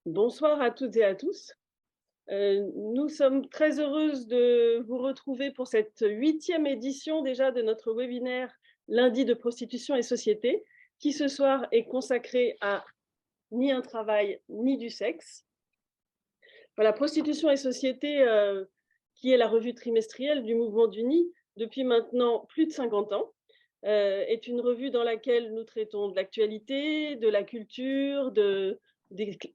Bonsoir à toutes et à tous. Nous sommes très heureuses de vous retrouver pour cette 8e édition déjà de notre webinaire Lundi de prostitution et société, qui ce soir est consacré à ni un travail ni du sexe. Voilà, Prostitution et société, qui est la revue trimestrielle du mouvement du Nid depuis maintenant plus de 50 ans, est une revue dans laquelle nous traitons de l'actualité, de la culture,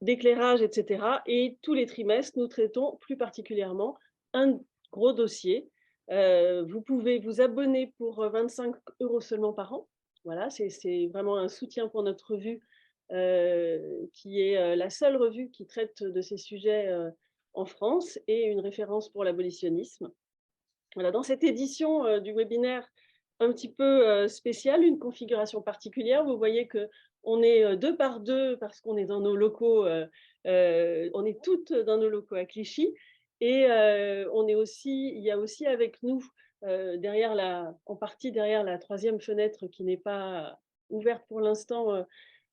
d'éclairage, etc. Et tous les trimestres, nous traitons plus particulièrement un gros dossier. Vous pouvez vous abonner pour 25 € seulement par an. Voilà, c'est vraiment un soutien pour notre revue, qui est la seule revue qui traite de ces sujets en France et une référence pour l'abolitionnisme. Voilà, dans cette édition du webinaire un petit peu spéciale, une configuration particulière, vous voyez qu'on est 2 par 2 parce qu'on est dans nos locaux, on est toutes dans nos locaux à Clichy et il y a aussi avec nous, en partie derrière la troisième fenêtre qui n'est pas ouverte pour l'instant,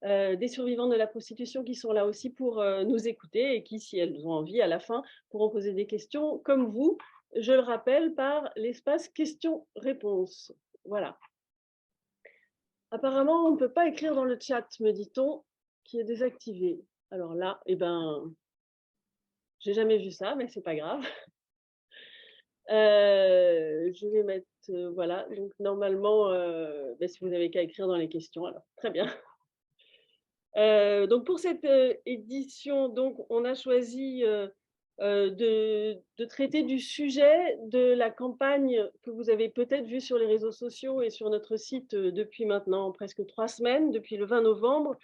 des survivants de la prostitution qui sont là aussi pour nous écouter et qui, si elles ont envie, à la fin, pourront poser des questions comme vous, je le rappelle, par l'espace questions-réponses. Voilà. Apparemment, on ne peut pas écrire dans le chat, me dit-on, qui est désactivé. Alors là, j'ai jamais vu ça, mais c'est pas grave. Je vais mettre, voilà, donc normalement, si vous n'avez qu'à écrire dans les questions, alors très bien. Donc pour cette édition, donc, on a choisi de traiter du sujet de la campagne que vous avez peut-être vue sur les réseaux sociaux et sur notre site depuis maintenant presque 3 semaines, depuis le 20 novembre.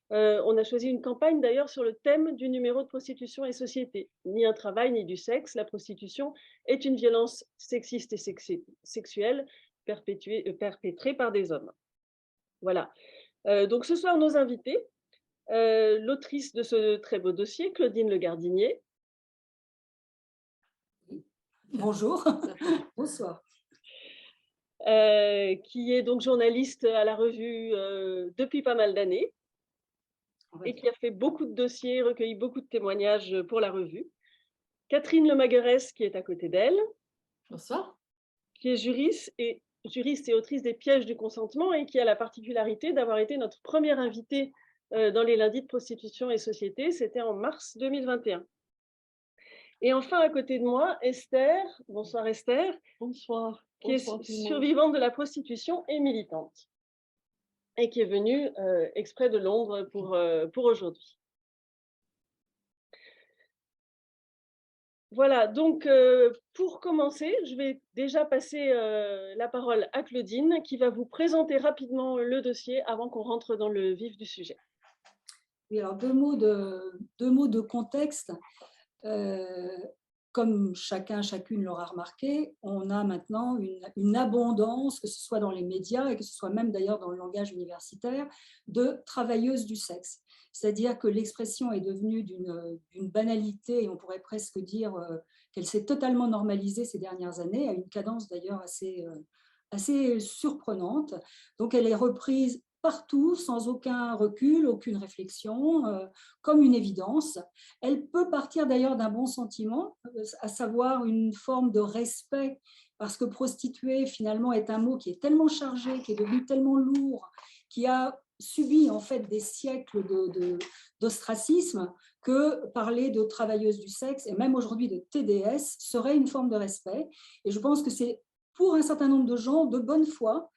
On a choisi une campagne d'ailleurs sur le thème du numéro de prostitution et société. Ni un travail, ni du sexe, la prostitution est une violence sexiste et sexuelle perpétrée par des hommes. Voilà. Donc ce soir, nos invités, l'autrice de ce très beau dossier, Claudine Le Gardinier. Bonjour, bonsoir. Qui est donc journaliste à la revue depuis pas mal d'années et qui a fait beaucoup de dossiers, recueilli beaucoup de témoignages pour la revue. Catherine Lemaguerès, qui est à côté d'elle. Bonsoir. Qui est juriste et autrice des Pièges du consentement et qui a la particularité d'avoir été notre première invitée dans les lundis de prostitution et société. C'était en mars 2021. Et enfin, à côté de moi, Esther. Bonsoir Esther. Bonsoir. Qui est survivante de la prostitution et militante. Et qui est venue exprès de Londres pour aujourd'hui. Voilà, donc pour commencer, je vais déjà passer la parole à Claudine qui va vous présenter rapidement le dossier avant qu'on rentre dans le vif du sujet. Oui, alors deux mots de contexte. Comme chacune l'aura remarqué, on a maintenant une abondance, que ce soit dans les médias et que ce soit même d'ailleurs dans le langage universitaire, de travailleuses du sexe. C'est-à-dire que l'expression est devenue d'une banalité et on pourrait presque dire qu'elle s'est totalement normalisée ces dernières années, à une cadence d'ailleurs assez surprenante. Donc elle est reprise partout, sans aucun recul, aucune réflexion, comme une évidence. Elle peut partir d'ailleurs d'un bon sentiment, à savoir une forme de respect, parce que prostituée, finalement, est un mot qui est tellement chargé, qui est devenu tellement lourd, qui a subi en fait des siècles d'ostracisme, que parler de travailleuse du sexe, et même aujourd'hui de TDS, serait une forme de respect. Et je pense que c'est, pour un certain nombre de gens, de bonne foi,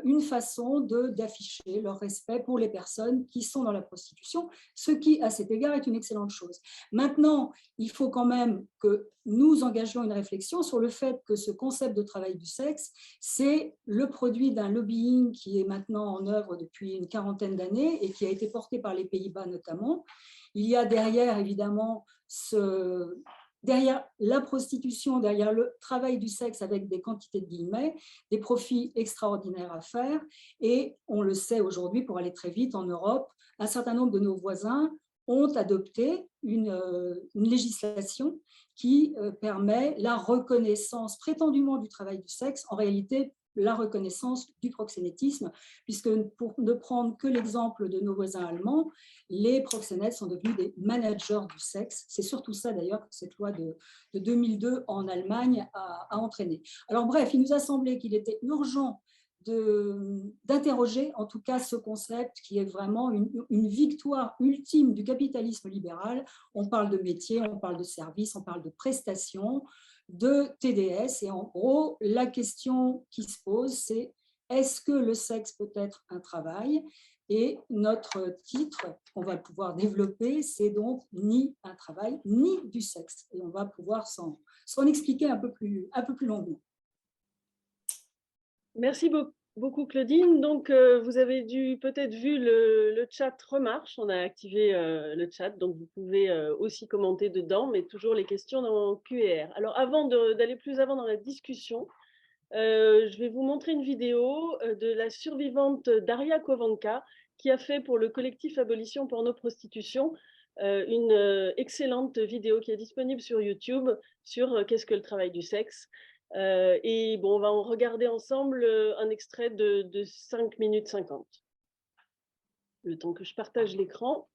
une façon d'afficher leur respect pour les personnes qui sont dans la prostitution, ce qui, à cet égard, est une excellente chose. Maintenant, il faut quand même que nous engagions une réflexion sur le fait que ce concept de travail du sexe, c'est le produit d'un lobbying qui est maintenant en œuvre depuis une quarantaine d'années et qui a été porté par les Pays-Bas notamment. Il y a derrière, évidemment, derrière la prostitution, derrière le travail du sexe avec des quantités de guillemets, des profits extraordinaires à faire. Et on le sait aujourd'hui, pour aller très vite, en Europe, un certain nombre de nos voisins ont adopté une législation qui permet la reconnaissance prétendument du travail du sexe, en réalité la reconnaissance du proxénétisme, puisque pour ne prendre que l'exemple de nos voisins allemands, les proxénètes sont devenus des managers du sexe. C'est surtout ça d'ailleurs que cette loi de 2002 en Allemagne a entraîné. Alors bref, il nous a semblé qu'il était urgent d'interroger en tout cas ce concept qui est vraiment une victoire ultime du capitalisme libéral. On parle de métier, on parle de services, on parle de prestations, de TDS, et en gros, la question qui se pose, c'est est-ce que le sexe peut être un travail? Et notre titre, qu'on va pouvoir développer, c'est donc ni un travail, ni du sexe. Et on va pouvoir s'en expliquer un peu plus longuement. Merci beaucoup, Claudine. Donc, vous avez peut-être vu le chat remarche. On a activé le chat, donc vous pouvez aussi commenter dedans, mais toujours les questions dans Q&R. Alors, avant d'aller plus avant dans la discussion, je vais vous montrer une vidéo de la survivante Daria Kovanka, qui a fait pour le collectif Abolition Porno Prostitution une excellente vidéo qui est disponible sur YouTube sur qu'est-ce que le travail du sexe. Et bon, on va en regarder ensemble un extrait de 5 minutes 50. Le temps que je partage l'écran.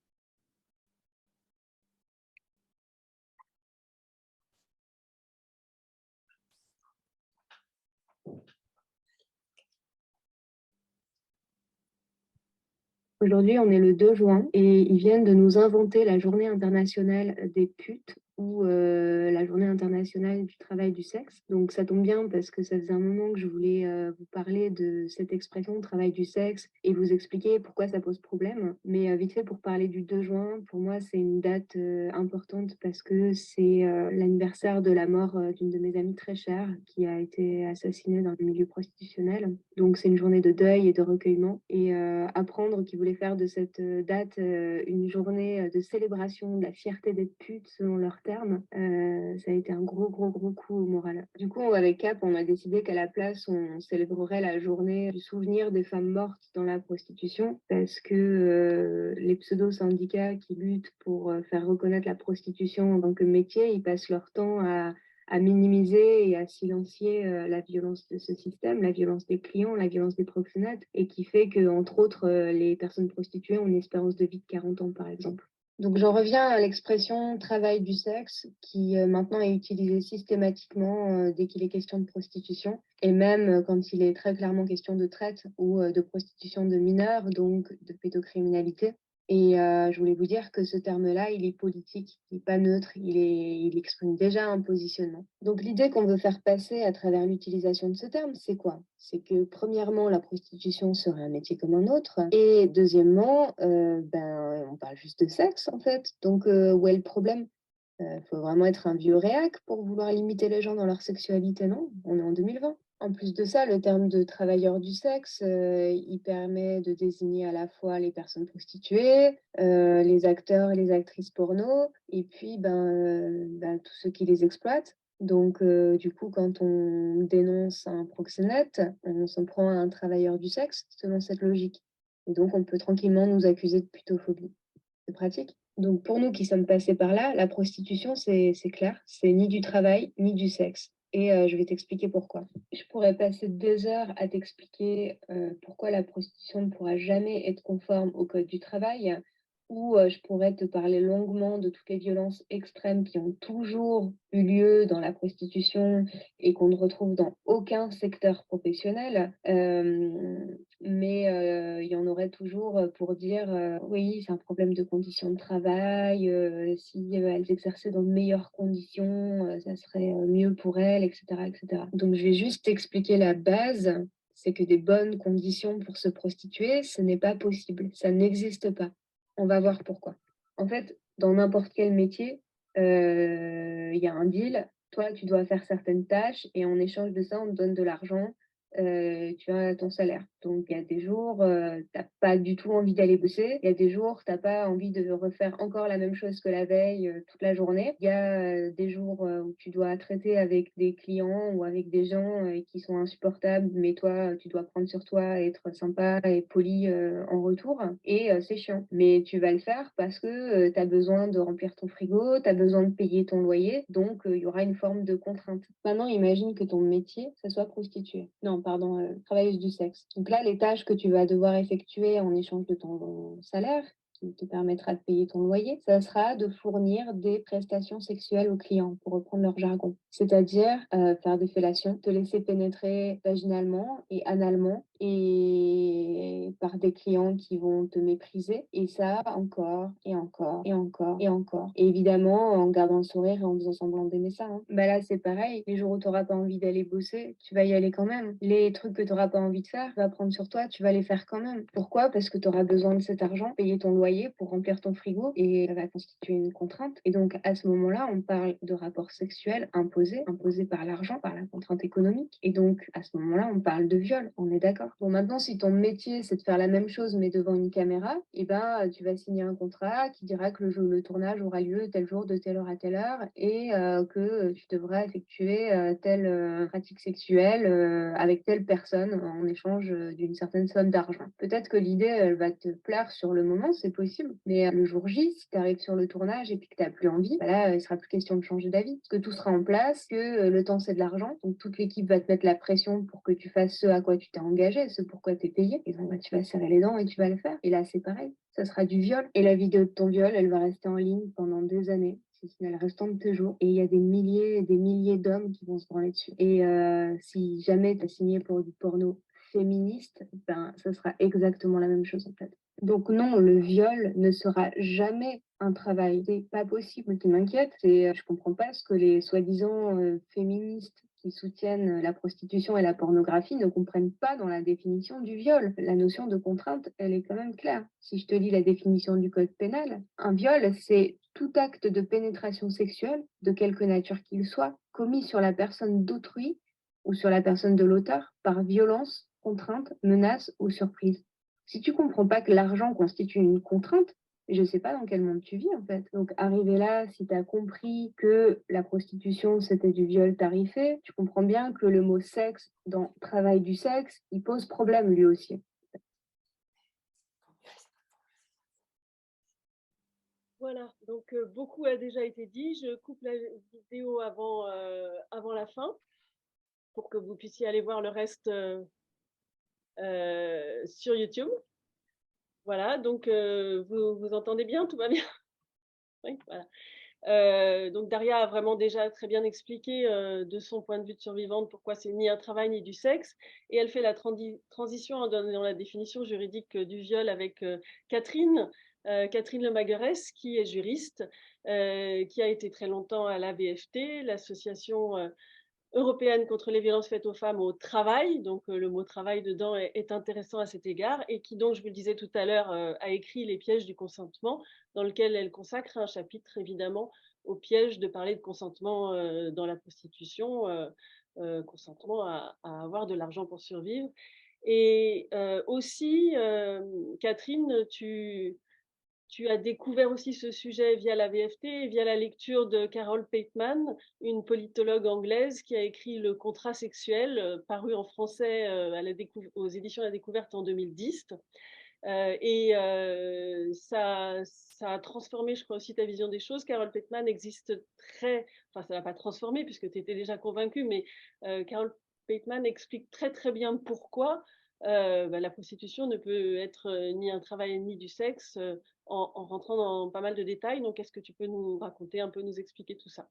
Aujourd'hui, on est le 2 juin et ils viennent de nous inventer la journée internationale des putes ou la journée internationale du travail du sexe. Donc ça tombe bien parce que ça faisait un moment que je voulais vous parler de cette expression travail du sexe et vous expliquer pourquoi ça pose problème. Mais vite fait pour parler du 2 juin, pour moi c'est une date importante parce que c'est l'anniversaire de la mort d'une de mes amies très chères qui a été assassinée dans le milieu prostitutionnel. Donc c'est une journée de deuil et de recueillement et apprendre qu'ils voulaient faire de cette date une journée de célébration de la fierté d'être pute selon leurs termes, ça a été un gros coup au moral. Du coup, avec CAP, on a décidé qu'à la place, on célébrerait la journée du souvenir des femmes mortes dans la prostitution parce que les pseudo-syndicats qui luttent pour faire reconnaître la prostitution en tant que métier, ils passent leur temps à minimiser et à silencier la violence de ce système, la violence des clients, la violence des proxénètes, et qui fait que, entre autres, les personnes prostituées ont une espérance de vie de 40 ans, par exemple. Donc j'en reviens à l'expression travail du sexe qui maintenant est utilisée systématiquement dès qu'il est question de prostitution et même quand il est très clairement question de traite ou de prostitution de mineurs, donc de pédocriminalité. Et je voulais vous dire que ce terme-là, il est politique, il n'est pas neutre, il exprime déjà un positionnement. Donc l'idée qu'on veut faire passer à travers l'utilisation de ce terme, c'est quoi? C'est que premièrement, la prostitution serait un métier comme un autre. Et deuxièmement, on parle juste de sexe en fait. Donc où est le problème? Faut vraiment être un vieux réac pour vouloir limiter les gens dans leur sexualité, non? On est en 2020. En plus de ça, le terme de travailleur du sexe, il permet de désigner à la fois les personnes prostituées, les acteurs et les actrices porno, et puis tous ceux qui les exploitent. Donc, du coup, quand on dénonce un proxénète, on s'en prend à un travailleur du sexe, selon cette logique. Et donc, on peut tranquillement nous accuser de putophobie. C'est pratique. Donc, pour nous qui sommes passés par là, la prostitution, c'est clair, c'est ni du travail, ni du sexe. Et je vais t'expliquer pourquoi. Je pourrais passer 2 heures à t'expliquer pourquoi la prostitution ne pourra jamais être conforme au Code du travail, ou je pourrais te parler longuement de toutes les violences extrêmes qui ont toujours eu lieu dans la prostitution et qu'on ne retrouve dans aucun secteur professionnel. Mais il y en aurait toujours pour dire oui, c'est un problème de conditions de travail, si elles exerçaient dans de meilleures conditions, ça serait mieux pour elles, etc., etc. Donc je vais juste t'expliquer la base, c'est que des bonnes conditions pour se prostituer, ce n'est pas possible, ça n'existe pas. On va voir pourquoi. En fait, dans n'importe quel métier, il y a un deal. Toi, tu dois faire certaines tâches et en échange de ça, on te donne de l'argent. Tu as ton salaire. Donc, il y a des jours, tu n'as pas du tout envie d'aller bosser. Il y a des jours, tu n'as pas envie de refaire encore la même chose que la veille toute la journée. Il y a des jours où tu dois traiter avec des clients ou avec des gens qui sont insupportables, mais toi, tu dois prendre sur toi, être sympa et poli en retour. Et c'est chiant. Mais tu vas le faire parce que tu as besoin de remplir ton frigo, tu as besoin de payer ton loyer. Donc, il y aura une forme de contrainte. Maintenant, imagine que ton métier, ça soit prostituée. Non, travailleuse du sexe. Donc là, les tâches que tu vas devoir effectuer en échange de ton salaire, qui te permettra de payer ton loyer, ça sera de fournir des prestations sexuelles aux clients, pour reprendre leur jargon. C'est-à-dire faire des fellations, te laisser pénétrer vaginalement et analement, et par des clients qui vont te mépriser. Et ça, encore, et encore, et encore, et encore. Et évidemment, en gardant le sourire et en faisant semblant d'aimer ça. Hein. Bah là, c'est pareil. Les jours où tu n'auras pas envie d'aller bosser, tu vas y aller quand même. Les trucs que tu n'auras pas envie de faire, tu vas prendre sur toi, tu vas les faire quand même. Pourquoi? Parce que tu auras besoin de cet argent, payer ton loyer pour remplir ton frigo, et ça va constituer une contrainte. Et donc, à ce moment-là, on parle de rapports sexuels imposés par l'argent, par la contrainte économique. Et donc, à ce moment-là, on parle de viol. On est d'accord? Bon, maintenant, si ton métier, c'est de faire la même chose, mais devant une caméra, et ben, tu vas signer un contrat qui dira que le tournage aura lieu tel jour, de telle heure à telle heure, et que tu devras effectuer telle pratique sexuelle avec telle personne en échange d'une certaine somme d'argent. Peut-être que l'idée, elle va te plaire sur le moment, c'est possible. Mais le jour J, si tu arrives sur le tournage et puis que tu n'as plus envie, bah là, il sera plus question de changer d'avis. Parce que tout sera en place, que le temps, c'est de l'argent. Donc, toute l'équipe va te mettre la pression pour que tu fasses ce à quoi tu t'es engagé, ce pourquoi tu es payé. Et donc, bah, tu vas serrer les dents et tu vas le faire. Et là, c'est pareil. Ça sera du viol. Et la vidéo de ton viol, elle va rester en ligne pendant des années, si ce n'est le restant de tes jours. Et il y a des milliers et des milliers d'hommes qui vont se branler dessus. Et si jamais tu as signé pour du porno féministe, ben, ça sera exactement la même chose en fait. Donc non, le viol ne sera jamais un travail. C'est pas possible. Ce qui m'inquiète, c'est je comprends pas ce que les soi-disant féministes qui soutiennent la prostitution et la pornographie ne comprennent pas dans la définition du viol. La notion de contrainte, elle est quand même claire. Si je te lis la définition du code pénal, un viol, c'est tout acte de pénétration sexuelle, de quelque nature qu'il soit, commis sur la personne d'autrui ou sur la personne de l'auteur par violence, contrainte, menace ou surprise. Si tu comprends pas que l'argent constitue une contrainte, je sais pas dans quel monde tu vis en fait. Donc arrivé là, si tu as compris que la prostitution c'était du viol tarifé, tu comprends bien que le mot sexe dans travail du sexe, il pose problème lui aussi. Voilà, donc beaucoup a déjà été dit. Je coupe la vidéo avant la fin pour que vous puissiez aller voir le reste sur YouTube. Voilà, donc vous entendez bien, tout va bien? Oui, voilà. Donc Daria a vraiment déjà très bien expliqué de son point de vue de survivante pourquoi c'est ni un travail ni du sexe, et elle fait la transition en donnant la définition juridique du viol avec Catherine Lemaguerès, qui est juriste, qui a été très longtemps à l'AVFT, l'association européenne contre les violences faites aux femmes au travail, donc le mot travail dedans est intéressant à cet égard, et qui donc, je vous le disais tout à l'heure, a écrit Les pièges du consentement, dans lequel elle consacre un chapitre évidemment au piège de parler de consentement dans la prostitution, consentement à avoir de l'argent pour survivre. Et aussi, Catherine, tu as découvert aussi ce sujet via la VFT et via la lecture de Carol Pateman, une politologue anglaise qui a écrit Le contrat sexuel, paru en français aux éditions La Découverte en 2010. Ça a transformé, je crois, aussi ta vision des choses. Carol Pateman enfin, ça n'a pas transformé puisque tu étais déjà convaincue, mais Carol Pateman explique très très bien pourquoi la prostitution ne peut être ni un travail ni du sexe, en rentrant dans pas mal de détails. Donc, est-ce que tu peux nous raconter un peu, nous expliquer tout ça?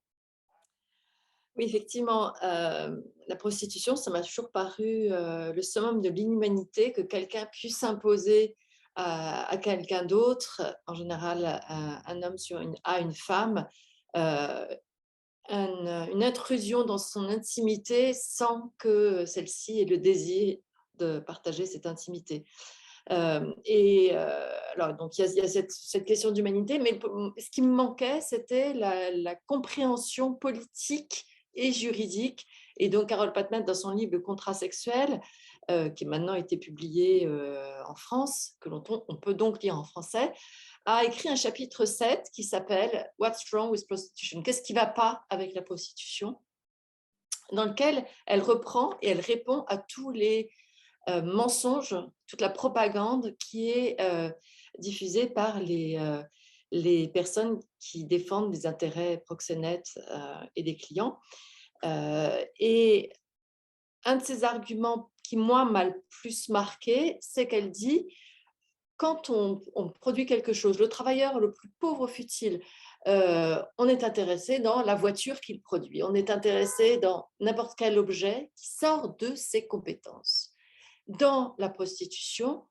Oui, effectivement, la prostitution, ça m'a toujours paru le summum de l'inhumanité, que quelqu'un puisse s'imposer à quelqu'un d'autre, en général un homme à une femme, une intrusion dans son intimité sans que celle-ci ait le désir de partager cette intimité. Alors, donc, il y a cette question d'humanité, mais ce qui me manquait, c'était la compréhension politique et juridique. Et donc, Carol Pateman, dans son livre Le contrat sexuel, qui maintenant a été publié en France, on peut donc lire en français, a écrit un chapitre 7 qui s'appelle « What's wrong with prostitution ?» Qu'est-ce qui ne va pas avec la prostitution, dans lequel elle reprend et elle répond à tous les mensonges, toute la propagande qui est diffusée par les personnes qui défendent des intérêts proxénètes et des clients. Et un de ces arguments qui, moi, m'a le plus marqué, c'est qu'elle dit, quand on produit quelque chose, le travailleur le plus pauvre fut-il, on est intéressé dans la voiture qu'il produit, on est intéressé dans n'importe quel objet qui sort de ses compétences. Dans la prostitution,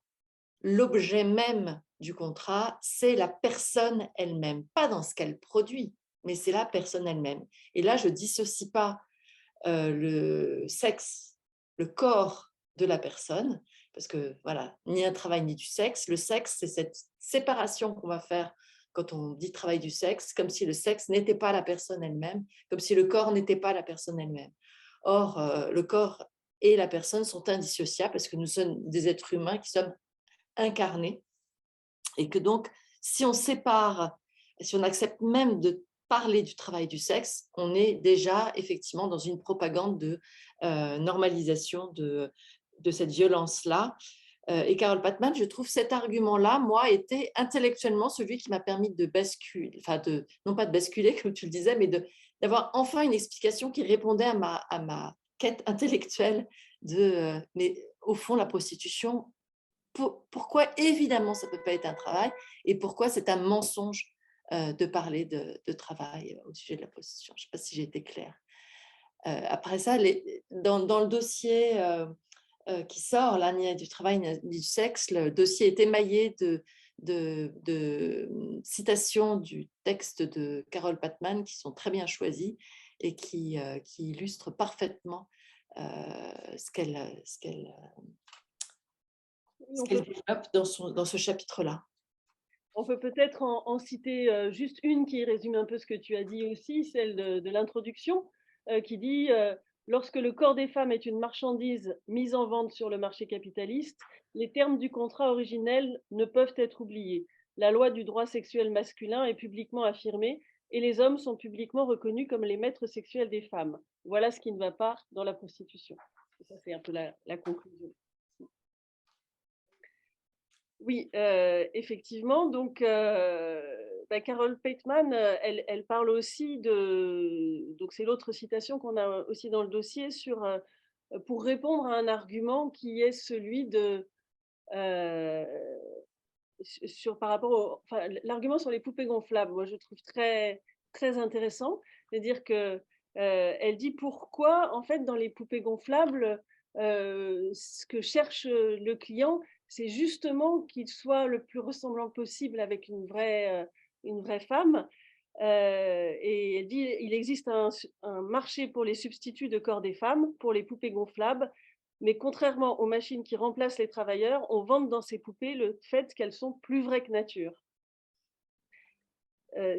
l'objet même du contrat, c'est la personne elle-même, pas dans ce qu'elle produit, mais c'est la personne elle-même. Et là, je ne dissocie pas le sexe, le corps de la personne, parce que voilà, ni un travail ni du sexe. Le sexe, c'est cette séparation qu'on va faire quand on dit travail du sexe, comme si le sexe n'était pas la personne elle-même, comme si le corps n'était pas la personne elle-même. Or, le corps et la personne sont indissociables parce que nous sommes des êtres humains qui sommes incarnés et que donc, si on sépare, si on accepte même de parler du travail du sexe, on est déjà effectivement dans une propagande de normalisation de cette violence-là. Et Carole Patman, je trouve cet argument-là, moi, était intellectuellement celui qui m'a permis de basculer, enfin, non pas de basculer, comme tu le disais, mais d'avoir enfin une explication qui répondait à ma quête intellectuelle de, mais au fond, la prostitution, pourquoi évidemment ça ne peut pas être un travail et pourquoi c'est un mensonge de parler de travail au sujet de la prostitution. Je ne sais pas si j'ai été claire. Après ça, dans le dossier qui sort, là, ni du travail ni du sexe, le dossier est émaillé de citations du texte de Carole Patman qui sont très bien choisies et qui illustrent parfaitement ce qu'elle développe dans ce chapitre-là. On peut peut-être en citer juste une qui résume un peu ce que tu as dit aussi, celle de l'introduction, qui dit lorsque le corps des femmes est une marchandise mise en vente sur le marché capitaliste, les termes du contrat originel ne peuvent être oubliés. La loi du droit sexuel masculin est publiquement affirmée et les hommes sont publiquement reconnus comme les maîtres sexuels des femmes. Voilà ce qui ne va pas dans la prostitution. Ça, c'est un peu la conclusion. Oui, effectivement. Donc, Carole Pateman, elle parle aussi donc c'est l'autre citation qu'on a aussi dans le dossier pour répondre à un argument qui est celui par rapport l'argument sur les poupées gonflables. Moi, je trouve très, très intéressant. C'est-à-dire que elle dit pourquoi, en fait, dans les poupées gonflables, ce que cherche le client, c'est justement qu'il soit le plus ressemblant possible avec une vraie femme. Et elle dit il existe un marché pour les substituts de corps des femmes, pour les poupées gonflables, mais contrairement aux machines qui remplacent les travailleurs, on vante dans ces poupées le fait qu'elles sont plus vraies que nature.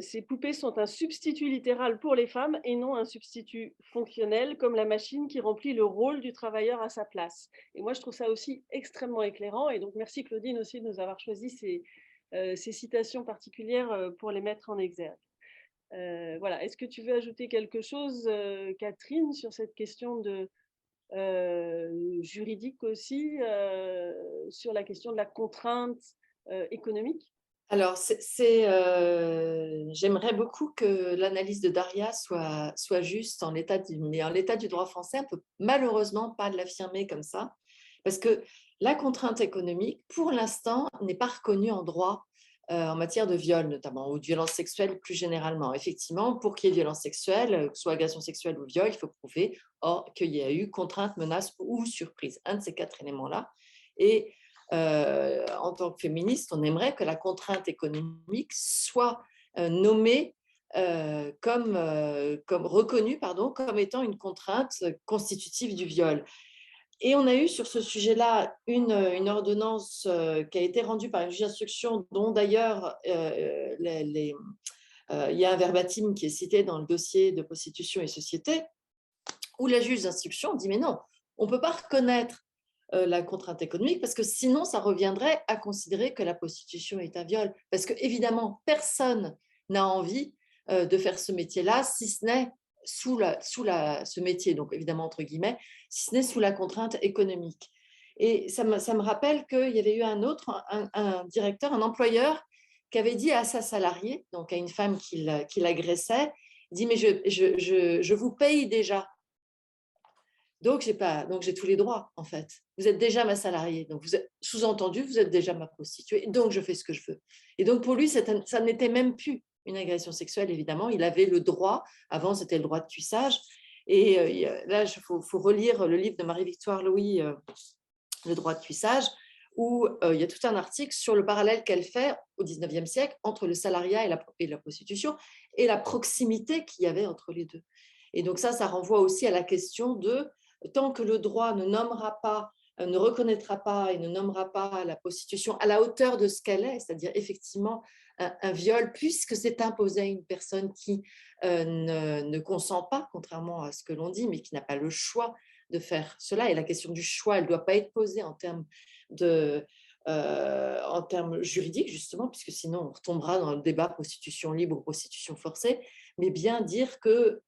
Ces poupées sont un substitut littéral pour les femmes et non un substitut fonctionnel comme la machine qui remplit le rôle du travailleur à sa place. Et moi, je trouve ça aussi extrêmement éclairant. Et donc, merci Claudine aussi de nous avoir choisi ces citations particulières pour les mettre en exergue. Voilà. Est-ce que tu veux ajouter quelque chose, Catherine, sur cette question juridique aussi, sur la question de la contrainte économique? Alors, j'aimerais beaucoup que l'analyse de Daria soit juste mais en l'état du droit français, on ne peut malheureusement pas l'affirmer comme ça, parce que la contrainte économique, pour l'instant, n'est pas reconnue en droit en matière de viol notamment, ou de violence sexuelle plus généralement. Effectivement, pour qu'il y ait violence sexuelle, que ce soit agression sexuelle ou viol, il faut prouver qu'il y a eu contrainte, menace ou surprise, un de ces 4 éléments-là. Et en tant que féministe, on aimerait que la contrainte économique soit nommée comme reconnue comme étant une contrainte constitutive du viol. Et on a eu sur ce sujet-là une ordonnance qui a été rendue par une juge d'instruction, dont d'ailleurs il y a un verbatim qui est cité dans le dossier de prostitution et société, où la juge d'instruction dit mais non, on ne peut pas reconnaître la contrainte économique, parce que sinon, ça reviendrait à considérer que la prostitution est un viol. Parce que, évidemment, personne n'a envie de faire ce métier-là, si ce n'est ce métier, donc évidemment entre guillemets, si ce n'est sous la contrainte économique. Et ça me rappelle qu'il y avait eu un directeur, un employeur, qui avait dit à sa salariée, donc à une femme qui l'agressait, il dit « mais je vous paye déjà ». Donc, j'ai tous les droits, en fait. vous êtes déjà ma salariée. Donc, sous-entendu, vous êtes déjà ma prostituée, donc je fais ce que je veux. Et donc, pour lui, ça n'était même plus une agression sexuelle, évidemment. Il avait le droit, avant, c'était le droit de cuissage. Et là, il faut relire le livre de Marie-Victoire Louis, Le droit de cuissage, où il y a tout un article sur le parallèle qu'elle fait au XIXe siècle entre le salariat et la prostitution et la proximité qu'il y avait entre les deux. Et donc ça renvoie aussi à la question de tant que le droit ne nommera pas, ne reconnaîtra pas et ne nommera pas la prostitution à la hauteur de ce qu'elle est, c'est-à-dire effectivement un viol, puisque c'est imposé à une personne qui ne consent pas, contrairement à ce que l'on dit, mais qui n'a pas le choix de faire cela. Et la question du choix, elle ne doit pas être posée en termes juridiques, justement, puisque sinon on retombera dans le débat prostitution libre ou prostitution forcée, mais bien dire que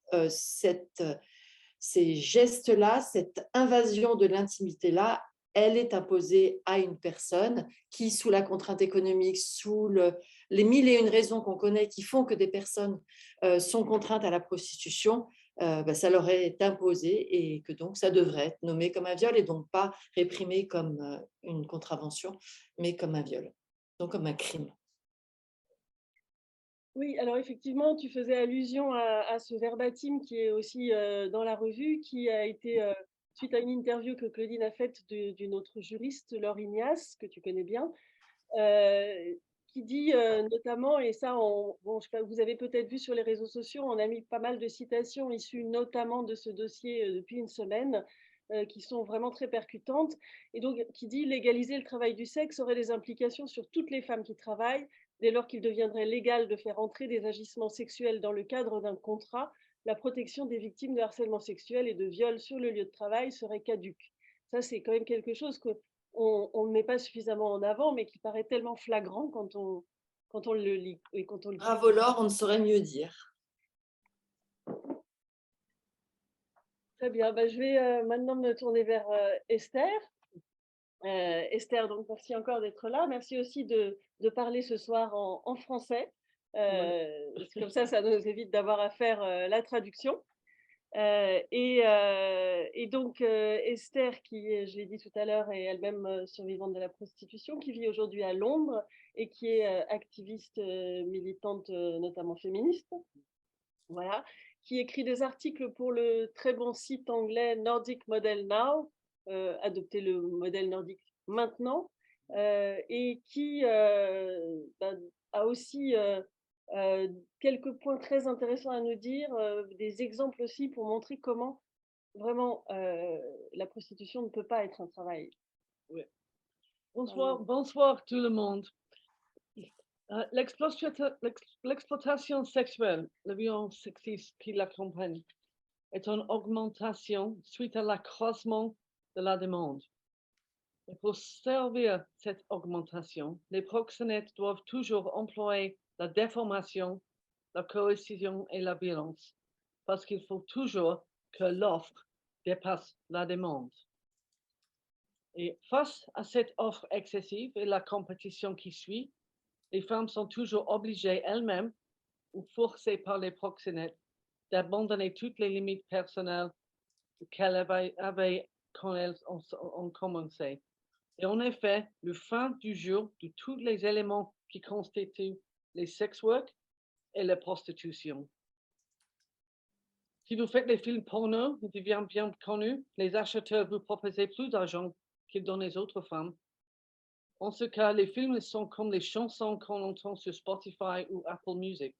ces gestes-là, cette invasion de l'intimité-là, elle est imposée à une personne qui, sous la contrainte économique, sous les mille et une raisons qu'on connaît qui font que des personnes sont contraintes à la prostitution, ça leur est imposé et que donc ça devrait être nommé comme un viol et donc pas réprimé comme une contravention, mais comme un viol, donc comme un crime. Oui, alors effectivement, tu faisais allusion à ce verbatim qui est aussi dans la revue, qui a été, suite à une interview que Claudine a faite d'une autre juriste, Laure Ignace, que tu connais bien, qui dit notamment, et ça, bon, je sais pas, vous avez peut-être vu sur les réseaux sociaux, on a mis pas mal de citations issues notamment de ce dossier depuis une semaine, qui sont vraiment très percutantes, et donc qui dit légaliser le travail du sexe aurait des implications sur toutes les femmes qui travaillent, dès lors qu'il deviendrait légal de faire entrer des agissements sexuels dans le cadre d'un contrat, la protection des victimes de harcèlement sexuel et de viol sur le lieu de travail serait caduque. Ça, c'est quand même quelque chose qu'on ne met pas suffisamment en avant, mais qui paraît tellement flagrant quand on le lit. Et quand on le Bravo Laure, on ne saurait mieux dire. Très bien, je vais maintenant me tourner vers Esther. Esther, donc merci encore d'être là. Merci aussi de parler ce soir en français. Comme ça nous évite d'avoir à faire la traduction. Et donc, Esther, qui, je l'ai dit tout à l'heure, est elle-même survivante de la prostitution, qui vit aujourd'hui à Londres et qui est activiste militante, notamment féministe. Voilà, qui écrit des articles pour le très bon site anglais Nordic Model Now, adopter le modèle nordique maintenant, et qui a aussi quelques points très intéressants à nous dire, des exemples aussi pour montrer comment vraiment la prostitution ne peut pas être un travail. Oui. Bonsoir tout le monde. L'exploitation sexuelle, la violence sexiste qui l'accompagne, est en augmentation suite à l'accroissement de la demande. Et pour servir cette augmentation, les proxénètes doivent toujours employer la déformation, la coercition et la violence, parce qu'il faut toujours que l'offre dépasse la demande. Et face à cette offre excessive et la compétition qui suit, les femmes sont toujours obligées elles-mêmes ou forcées par les proxénètes d'abandonner toutes les limites personnelles qu'elles avaient quand elles ont commencé. Et en effet, le fin du jour de tous les éléments qui constituent les sex work et la prostitution. Si vous faites des films porno, il devient bien connu, les acheteurs vous proposent plus d'argent qu'ils donnent aux autres femmes. En ce cas, les films sont comme les chansons qu'on entend sur Spotify ou Apple Music.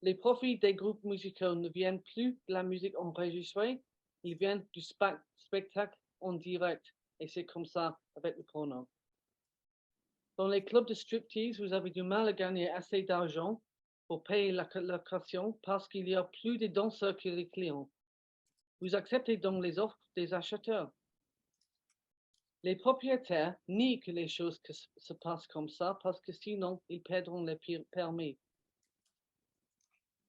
Les profits des groupes musicaux ne viennent plus de la musique enregistrée, ils viennent du spectacle en direct. Et c'est comme ça avec le porno. Dans les clubs de striptease, vous avez du mal à gagner assez d'argent pour payer la location parce qu'il y a plus de danseurs que les clients. Vous acceptez donc les offres des acheteurs. Les propriétaires nient que les choses se passent comme ça parce que sinon, ils perdront les permis.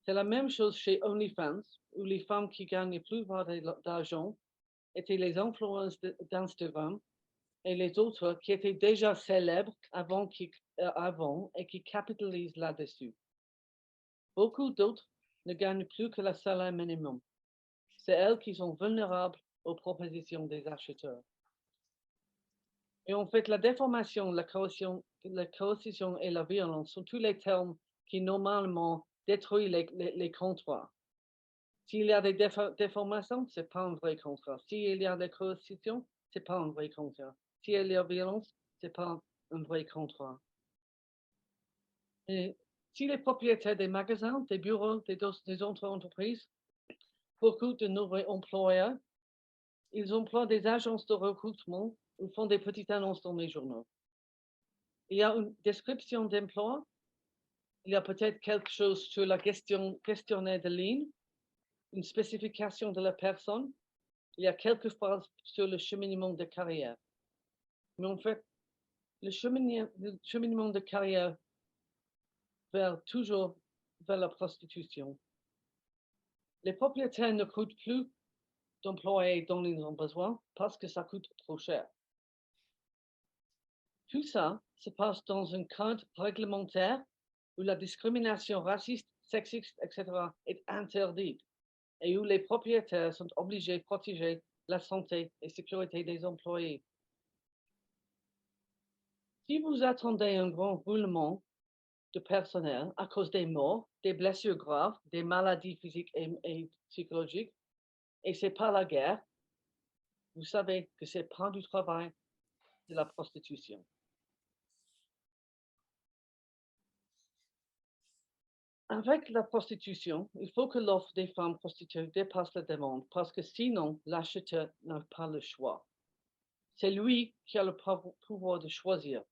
C'est la même chose chez OnlyFans, où les femmes qui gagnent plus d'argent étaient les influenceuses d'Instagram et les autres qui étaient déjà célèbres avant et qui capitalisent là-dessus. Beaucoup d'autres ne gagnent plus que le salaire minimum. C'est elles qui sont vulnérables aux propositions des acheteurs. Et en fait, la déformation, la coercition et la violence sont tous les termes qui normalement détruisent les contrats. S'il y a des déformations, ce n'est pas un vrai contrat. S'il y a des coercitions, ce n'est pas un vrai contrat. S'il y a de la violence, ce n'est pas un vrai contrat. Et si les propriétaires des magasins, des bureaux, des autres entreprises, beaucoup de nouveaux employeurs, ils emploient des agences de recrutement ou font des petites annonces dans les journaux. Il y a une description d'emploi, il y a peut-être quelque chose sur la questionnaire de ligne, une spécification de la personne, il y a quelques phrases sur le cheminement de carrière. Mais en fait, le cheminement de carrière vers toujours vers la prostitution. Les propriétaires ne coûtent plus d'employés dont ils ont besoin parce que ça coûte trop cher. Tout ça se passe dans un cadre réglementaire où la discrimination raciste, sexiste, etc. est interdite et où les propriétaires sont obligés de protéger la santé et la sécurité des employés. Si vous attendez un grand roulement de personnel à cause des morts, des blessures graves, des maladies physiques et psychologiques, et ce n'est pas la guerre, vous savez que ce n'est pas du travail, de la prostitution. Avec la prostitution, il faut que l'offre des femmes prostituées dépasse la demande parce que sinon, l'acheteur n'a pas le choix. C'est lui qui a le pouvoir de choisir.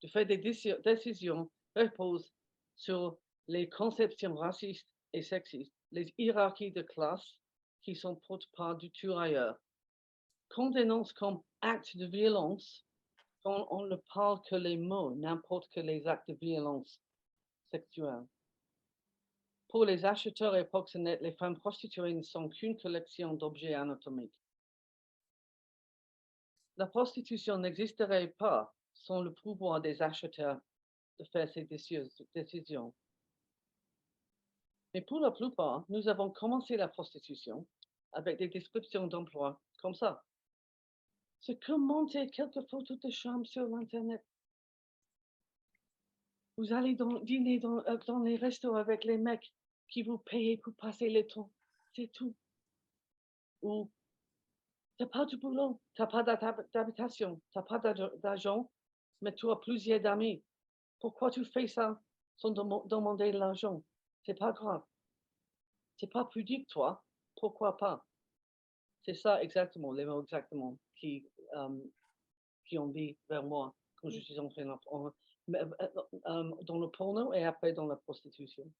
De faire des décisions reposent sur les conceptions racistes et sexistes, les hiérarchies de classe qui sont portées par du tirailleur. Qu'on dénonce comme acte de violence, quand on ne parle que les mots, n'importe que les actes de violence sexuelle. Pour les acheteurs et proxénètes, les femmes prostituées ne sont qu'une collection d'objets anatomiques. La prostitution n'existerait pas sans le pouvoir des acheteurs de faire ces décisions. Mais pour la plupart, nous avons commencé la prostitution avec des descriptions d'emploi comme ça. C'est commenter quelques photos de chambre sur l'Internet. Vous allez dîner dans les restos avec les mecs qui vous payent pour passer le temps. C'est tout. Ou tu n'as pas de boulot, tu n'as pas d'habitation, tu n'as pas d'argent, mais tu as plusieurs d'amis. Pourquoi tu fais ça sans demander de l'argent? C'est pas grave. C'est pas pudique, toi. Pourquoi pas? C'est ça exactement, les mots exactement qui ont dit vers moi quand je suis entrée dans le porno et après dans la prostitution.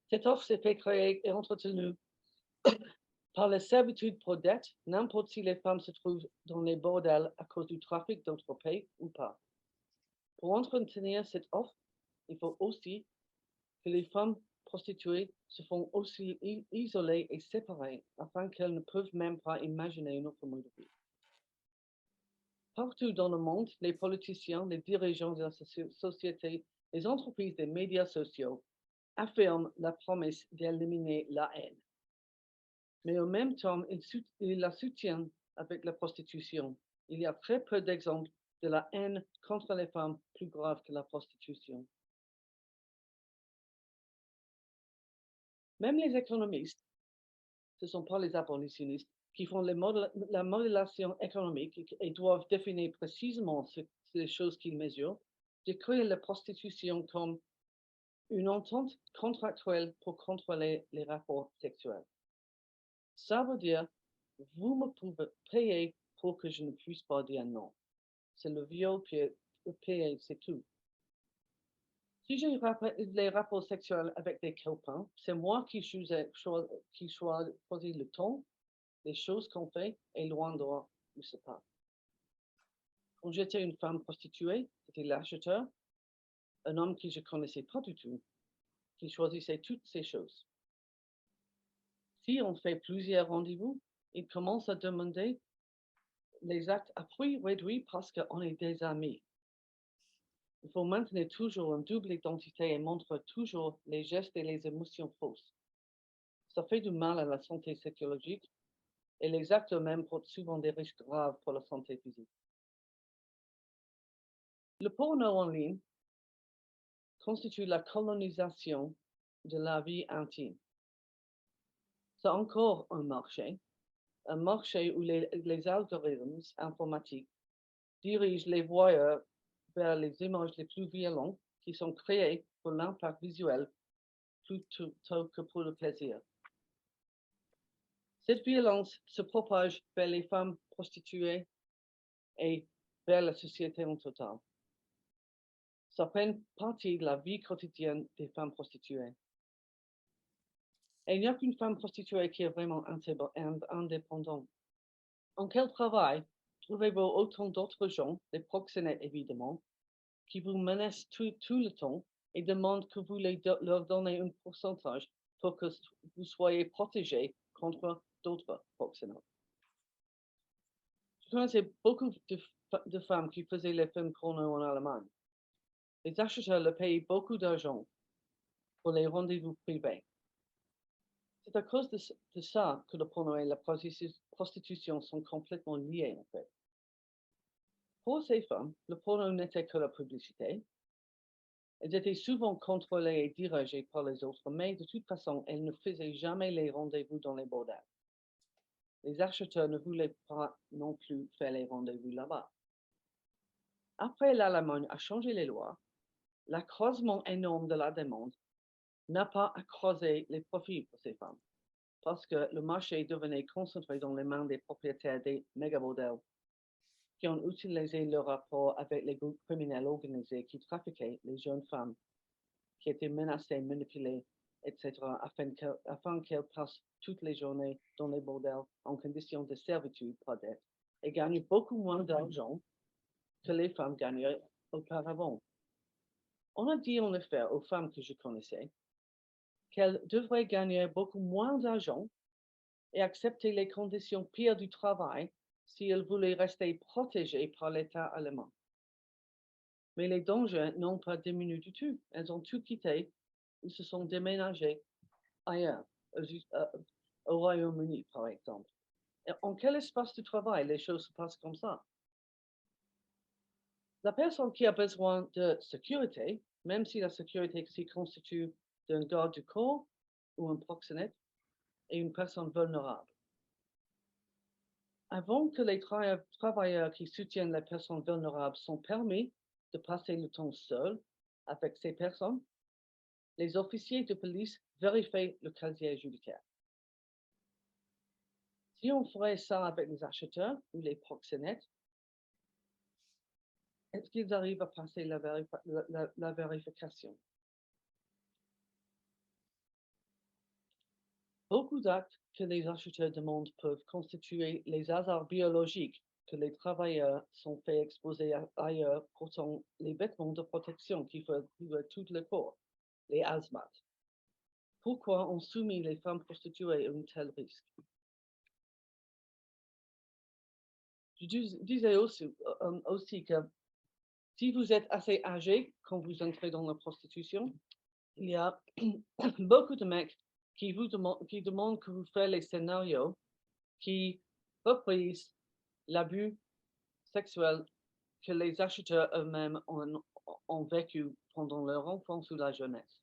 Cette offre s'est fait créer et entretenue par la servitude pour dette, n'importe si les femmes se trouvent dans les bordels à cause du trafic d'anthropés ou pas. Pour entretenir cette offre, il faut aussi que les femmes prostituées se font aussi isoler et séparer afin qu'elles ne peuvent même pas imaginer une autre mode de vie. Partout dans le monde, les politiciens, les dirigeants de la société, les entreprises des médias sociaux affirment la promesse d'éliminer la haine. Mais en même temps, ils la soutiennent avec la prostitution. Il y a très peu d'exemples de la haine contre les femmes plus grave que la prostitution. Même les économistes, ce ne sont pas les abolitionnistes, qui font la modélisation économique et doivent définir précisément les choses qu'ils mesurent, décrivent la prostitution comme une entente contractuelle pour contrôler les rapports sexuels. Ça veut dire, vous me pouvez payer pour que je ne puisse pas dire non. C'est le viol payé, c'est tout. Si j'ai les rapports sexuels avec des copains, c'est moi qui choisis le temps, les choses qu'on fait et l'endroit où se passe. Quand j'étais une femme prostituée, c'était l'acheteur, un homme que je ne connaissais pas du tout, qui choisissait toutes ces choses. Si on fait plusieurs rendez-vous, il commence à demander les actes à prix réduit parce qu'on est des amis. Il faut maintenir toujours une double identité et montrer toujours les gestes et les émotions fausses. Ça fait du mal à la santé psychologique et les actes eux-mêmes portent souvent des risques graves pour la santé physique. Le porno en ligne constitue la colonisation de la vie intime. C'est encore un marché où les algorithmes informatiques dirigent les voyeurs vers les images les plus violentes qui sont créées pour l'impact visuel plutôt que pour le plaisir. Cette violence se propage vers les femmes prostituées et vers la société en total. Ça fait partie de la vie quotidienne des femmes prostituées. Et il n'y a qu'une femme prostituée qui est vraiment indépendante. En quel travail trouvez-vous autant d'autres gens, des proxénètes évidemment, qui vous menacent tout le temps et demandent que vous leur donnez un pourcentage pour que vous soyez protégés contre d'autres proxénètes? Je connaissais beaucoup de femmes qui faisaient les films porno en Allemagne. Les acheteurs leur payaient beaucoup d'argent pour les rendez-vous privés. C'est à cause de ça que le porno et la prostitution sont complètement liés en fait. Pour ces femmes, le porno n'était que la publicité. Elles étaient souvent contrôlées et dirigées par les autres, mais de toute façon, elles ne faisaient jamais les rendez-vous dans les bordels. Les acheteurs ne voulaient pas non plus faire les rendez-vous là-bas. Après l'Allemagne a changé les lois, l'accroissement énorme de la demande n'a pas accroissé les profits pour ces femmes, parce que le marché devenait concentré dans les mains des propriétaires des méga-bordels qui ont utilisé leur rapport avec les groupes criminels organisés qui trafiquaient les jeunes femmes qui étaient menacées, manipulées, etc., afin qu'elles passent toutes les journées dans les bordels en conditions de servitude par dette et gagnent beaucoup moins d'argent que les femmes gagnaient auparavant. On a dit en effet aux femmes que je connaissais qu'elles devraient gagner beaucoup moins d'argent et accepter les conditions pires du travail si elles voulaient rester protégées par l'État allemand. Mais les dangers n'ont pas diminué du tout. Elles ont tout quitté. Ils se sont déménagés ailleurs, au Royaume-Uni, par exemple. Et en quel espace de travail les choses se passent comme ça? La personne qui a besoin de sécurité, même si la sécurité s'y constitue d'un garde du corps ou un proxénète, est une personne vulnérable. Avant que les travailleurs qui soutiennent les personnes vulnérables sont permis de passer le temps seul avec ces personnes, les officiers de police vérifient le casier judiciaire. Si on ferait ça avec les acheteurs ou les proxénètes, est-ce qu'ils arrivent à passer la vérification? Beaucoup d'actes que les acheteurs demandent peuvent constituer les hasards biologiques que les travailleurs sont faits exposer ailleurs portant les vêtements de protection qui couvrent tout le corps, les hazmat. Pourquoi on soumet les femmes prostituées à un tel risque? Je disais aussi que si vous êtes assez âgé quand vous entrez dans la prostitution, il y a beaucoup de mecs qui demandent que vous fassiez les scénarios qui reprisent l'abus sexuel que les acheteurs eux-mêmes ont vécu pendant leur enfance ou la jeunesse.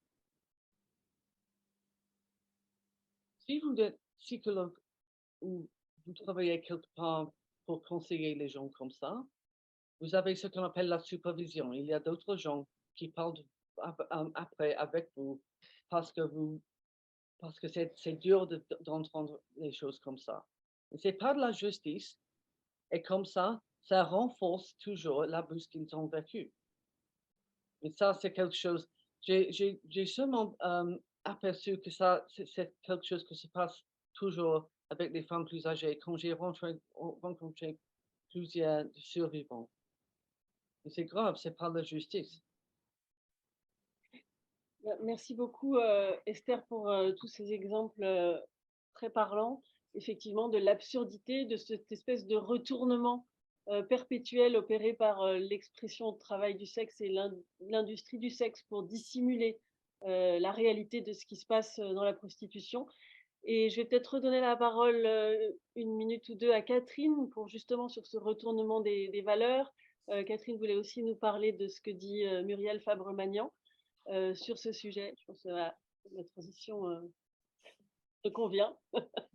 Si vous êtes psychologue ou vous travaillez quelque part pour conseiller les gens comme ça, vous avez ce qu'on appelle la supervision. Il y a d'autres gens qui parlent après avec vous parce que c'est dur d'entendre les choses comme ça. Ce n'est pas de la justice et comme ça renforce toujours l'abus qu'ils ont vécu. Et ça, c'est quelque chose, j'ai seulement aperçu que ça, c'est quelque chose qui se passe toujours avec les femmes plus âgées quand j'ai rencontré plusieurs survivants. Et c'est grave, c'est pas la justice. Merci beaucoup, Esther, pour tous ces exemples très parlants, effectivement, de l'absurdité de cette espèce de retournement perpétuel opéré par l'expression de travail du sexe et l'industrie du sexe pour dissimuler la réalité de ce qui se passe dans la prostitution. Et je vais peut-être redonner la parole une minute ou deux à Catherine pour justement sur ce retournement des valeurs. Catherine voulait aussi nous parler de ce que dit Muriel Fabre-Magnan sur ce sujet. Je pense que la transition te convient.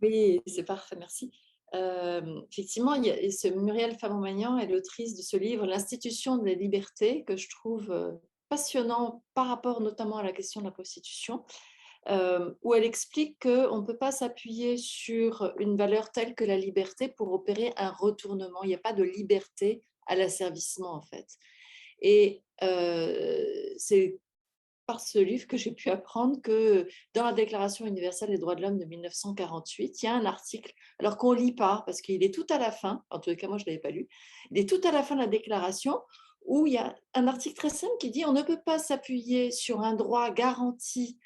Oui, c'est parfait, merci. Effectivement, Muriel Fabre-Magnan est l'autrice de ce livre, L'institution des libertés, que je trouve passionnant par rapport notamment à la question de la prostitution, où elle explique qu'on ne peut pas s'appuyer sur une valeur telle que la liberté pour opérer un retournement. Il n'y a pas de liberté à l'asservissement, en fait. Et c'est par ce livre que j'ai pu apprendre que dans la Déclaration universelle des droits de l'homme de 1948, il y a un article, alors qu'on ne lit pas, parce qu'il est tout à la fin, en tout cas moi je ne l'avais pas lu, il est tout à la fin de la Déclaration, où il y a un article très simple qui dit « On ne peut pas s'appuyer sur un droit garanti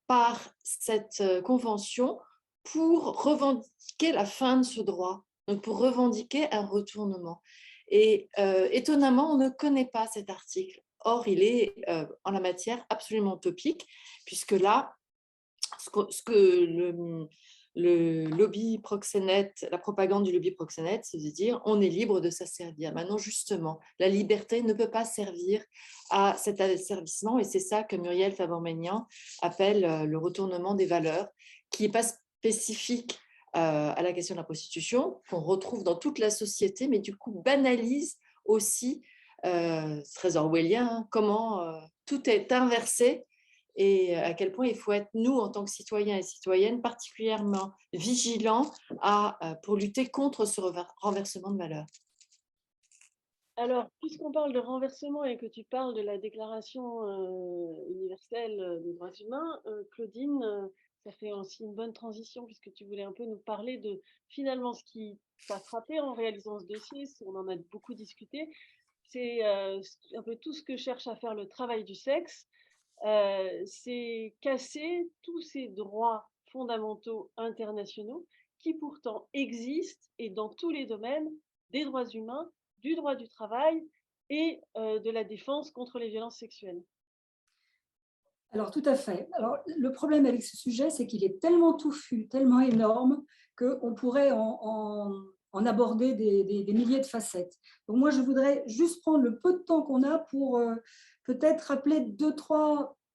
par cette convention pour revendiquer la fin de ce droit, donc pour revendiquer un retournement. » Et étonnamment, on ne connaît pas cet article. Or, il est en la matière absolument utopique, puisque là, ce que le lobby proxénète, la propagande du lobby proxénète, c'est de dire on est libre de s'asservir. Maintenant, justement, la liberté ne peut pas servir à cet asservissement, et c'est ça que Muriel Fabre-Magnan appelle le retournement des valeurs, qui n'est pas spécifique à la question de la prostitution, qu'on retrouve dans toute la société, mais du coup banalise aussi, c'est très orwellien, hein, comment tout est inversé et à quel point il faut être, nous, en tant que citoyens et citoyennes, particulièrement vigilants pour lutter contre ce renversement de valeurs. Alors, puisqu'on parle de renversement et que tu parles de la Déclaration universelle des droits humains, Claudine, ça fait aussi une bonne transition puisque tu voulais un peu nous parler de finalement ce qui t'a frappé en réalisant ce dossier, on en a beaucoup discuté, c'est un peu tout ce que cherche à faire le travail du sexe, c'est casser tous ces droits fondamentaux internationaux qui pourtant existent et dans tous les domaines des droits humains, du droit du travail et de la défense contre les violences sexuelles. Alors, tout à fait. Alors, le problème avec ce sujet, c'est qu'il est tellement touffu, tellement énorme, qu'on pourrait en aborder des milliers de facettes. Donc, moi, je voudrais juste prendre le peu de temps qu'on a pour peut-être rappeler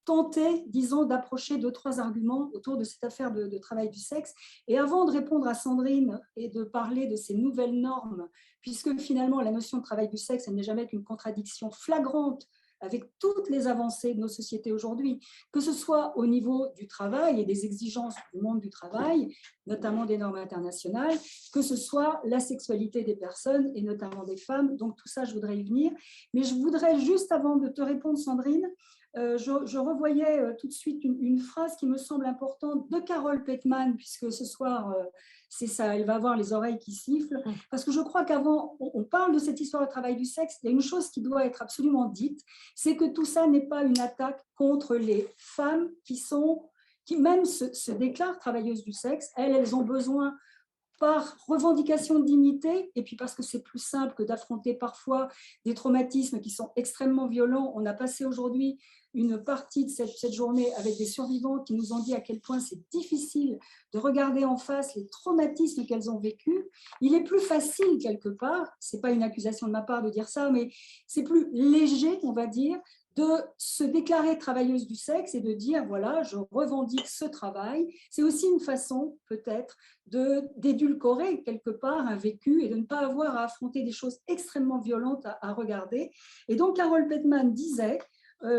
tenter, disons, d'approcher 2-3 arguments autour de cette affaire de travail du sexe. Et avant de répondre à Sandrine et de parler de ces nouvelles normes, puisque finalement, la notion de travail du sexe, elle n'est jamais qu'une contradiction flagrante avec toutes les avancées de nos sociétés aujourd'hui, que ce soit au niveau du travail et des exigences du monde du travail, notamment des normes internationales, que ce soit la sexualité des personnes et notamment des femmes. Donc tout ça, je voudrais y venir. Mais je voudrais juste, avant de te répondre, Sandrine, je revoyais tout de suite une phrase qui me semble importante de Carole Petman, puisque ce soir, c'est ça, elle va avoir les oreilles qui sifflent, parce que je crois qu'avant, on parle de cette histoire de travail du sexe, il y a une chose qui doit être absolument dite, c'est que tout ça n'est pas une attaque contre les femmes qui même se déclarent travailleuses du sexe. Elles ont besoin, par revendication de dignité, et puis parce que c'est plus simple que d'affronter parfois des traumatismes qui sont extrêmement violents. On a passé aujourd'hui une partie de cette journée avec des survivantes qui nous ont dit à quel point c'est difficile de regarder en face les traumatismes qu'elles ont vécus. Il est plus facile quelque part, ce n'est pas une accusation de ma part de dire ça, mais c'est plus léger, on va dire, de se déclarer travailleuse du sexe et de dire, voilà, je revendique ce travail. C'est aussi une façon, peut-être, d'édulcorer quelque part un vécu et de ne pas avoir à affronter des choses extrêmement violentes à regarder. Et donc, Carole Petman disait,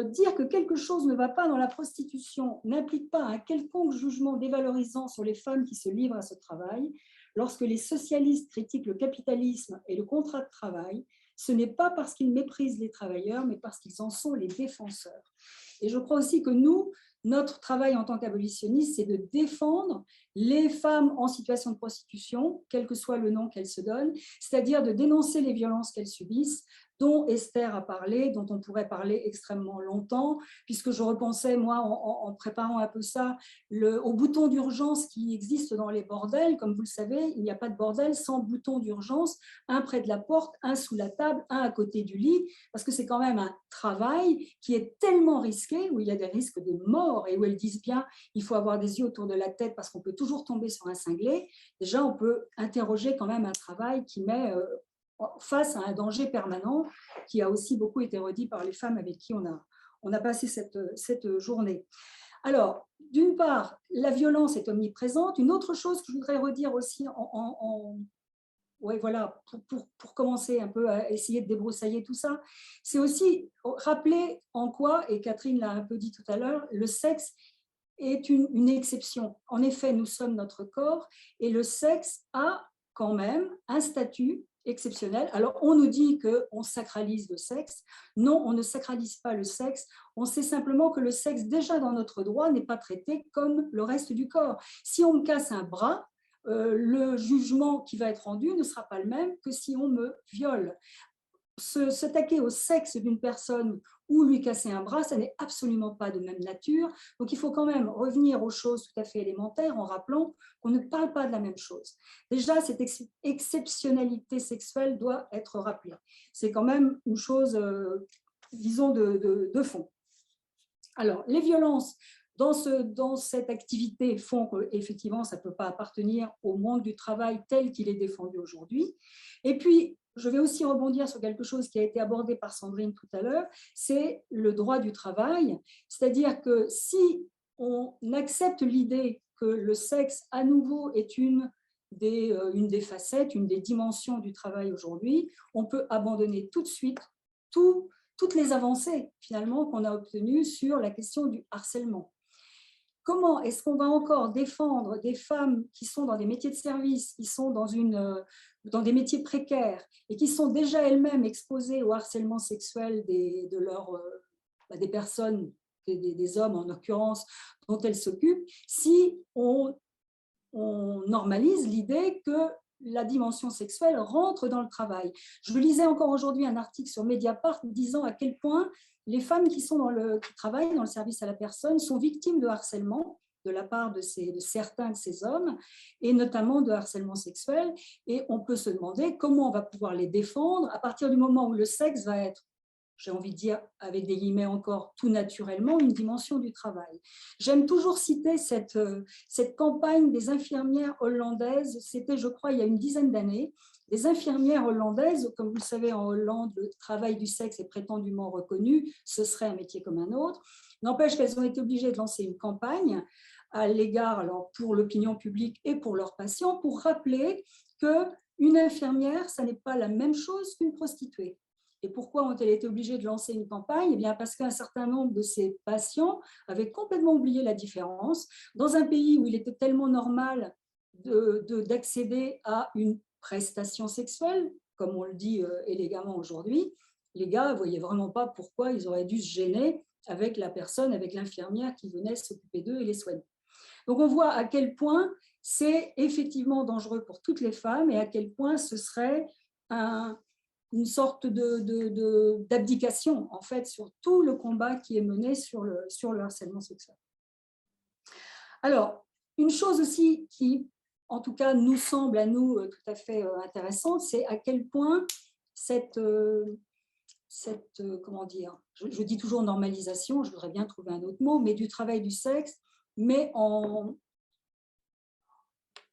dire que quelque chose ne va pas dans la prostitution n'implique pas un quelconque jugement dévalorisant sur les femmes qui se livrent à ce travail. Lorsque les socialistes critiquent le capitalisme et le contrat de travail, ce n'est pas parce qu'ils méprisent les travailleurs, mais parce qu'ils en sont les défenseurs. Et je crois aussi que notre travail en tant qu'abolitionnistes, c'est de défendre les femmes en situation de prostitution, quel que soit le nom qu'elles se donnent, c'est-à-dire de dénoncer les violences qu'elles subissent, dont Esther a parlé, dont on pourrait parler extrêmement longtemps, puisque je repensais, moi, en préparant un peu ça, au bouton d'urgence qui existe dans les bordels. Comme vous le savez, il n'y a pas de bordel sans bouton d'urgence, un près de la porte, un sous la table, un à côté du lit, parce que c'est quand même un travail qui est tellement risqué, où il y a des risques de mort, et où elles disent bien, il faut avoir des yeux autour de la tête parce qu'on peut toujours tomber sur un cinglé. Déjà, on peut interroger quand même un travail qui met face à un danger permanent, qui a aussi beaucoup été redit par les femmes avec qui on a passé cette journée. Alors, d'une part, la violence est omniprésente. Une autre chose que je voudrais redire aussi ouais, voilà, pour commencer un peu à essayer de débroussailler tout ça, c'est aussi rappeler en quoi, et Catherine l'a un peu dit tout à l'heure, le sexe est une exception. En effet, nous sommes notre corps et le sexe a quand même un statut exceptionnel. Alors, on nous dit qu'on sacralise le sexe. Non, on ne sacralise pas le sexe. On sait simplement que le sexe, déjà dans notre droit, n'est pas traité comme le reste du corps. Si on me casse un bras, le jugement qui va être rendu ne sera pas le même que si on me viole. S'attaquer au sexe d'une personne ou lui casser un bras, ça n'est absolument pas de même nature. Donc, il faut quand même revenir aux choses tout à fait élémentaires en rappelant qu'on ne parle pas de la même chose. Déjà, cette exceptionnalité sexuelle doit être rappelée. C'est quand même une chose, disons, de fond. Alors, les violences dans cette activité font qu'effectivement, ça ne peut pas appartenir au monde du travail tel qu'il est défendu aujourd'hui. Et puis, je vais aussi rebondir sur quelque chose qui a été abordé par Sandrine tout à l'heure, c'est le droit du travail. C'est-à-dire que si on accepte l'idée que le sexe, à nouveau, est une des facettes, une des dimensions du travail aujourd'hui, on peut abandonner tout de suite toutes les avancées, finalement, qu'on a obtenues sur la question du harcèlement. Comment est-ce qu'on va encore défendre des femmes qui sont dans des métiers de service, qui sont dans des métiers précaires et qui sont déjà elles-mêmes exposées au harcèlement sexuel des personnes, des hommes en l'occurrence, dont elles s'occupent, si on normalise l'idée que la dimension sexuelle rentre dans le travail. Je lisais encore aujourd'hui un article sur Mediapart disant à quel point les femmes qui travaillent dans le service à la personne sont victimes de harcèlement de la part de certains de ces hommes, et notamment de harcèlement sexuel. Et on peut se demander comment on va pouvoir les défendre à partir du moment où le sexe va être, j'ai envie de dire, avec des guillemets encore, tout naturellement, une dimension du travail. J'aime toujours citer cette campagne des infirmières hollandaises, c'était, je crois, il y a une dizaine d'années. Les infirmières hollandaises, comme vous le savez, en Hollande, le travail du sexe est prétendument reconnu, ce serait un métier comme un autre. N'empêche qu'elles ont été obligées de lancer une campagne à l'égard, alors pour l'opinion publique et pour leurs patients, pour rappeler qu'une infirmière, ça n'est pas la même chose qu'une prostituée. Et pourquoi ont-elles été obligées de lancer une campagne? Eh bien, parce qu'un certain nombre de ces patients avaient complètement oublié la différence. Dans un pays où il était tellement normal d'accéder à une prestation sexuelle, comme on le dit élégamment aujourd'hui, les gars ne voyaient vraiment pas pourquoi ils auraient dû se gêner avec la personne, avec l'infirmière qui venait s'occuper d'eux et les soigner. Donc, on voit à quel point c'est effectivement dangereux pour toutes les femmes et à quel point ce serait une sorte d'abdication, en fait, sur tout le combat qui est mené sur le harcèlement sexuel. Alors, une chose aussi qui, en tout cas, nous semble à nous tout à fait intéressante, c'est à quel point comment dire, je dis toujours normalisation, je voudrais bien trouver un autre mot, mais du travail du sexe, met en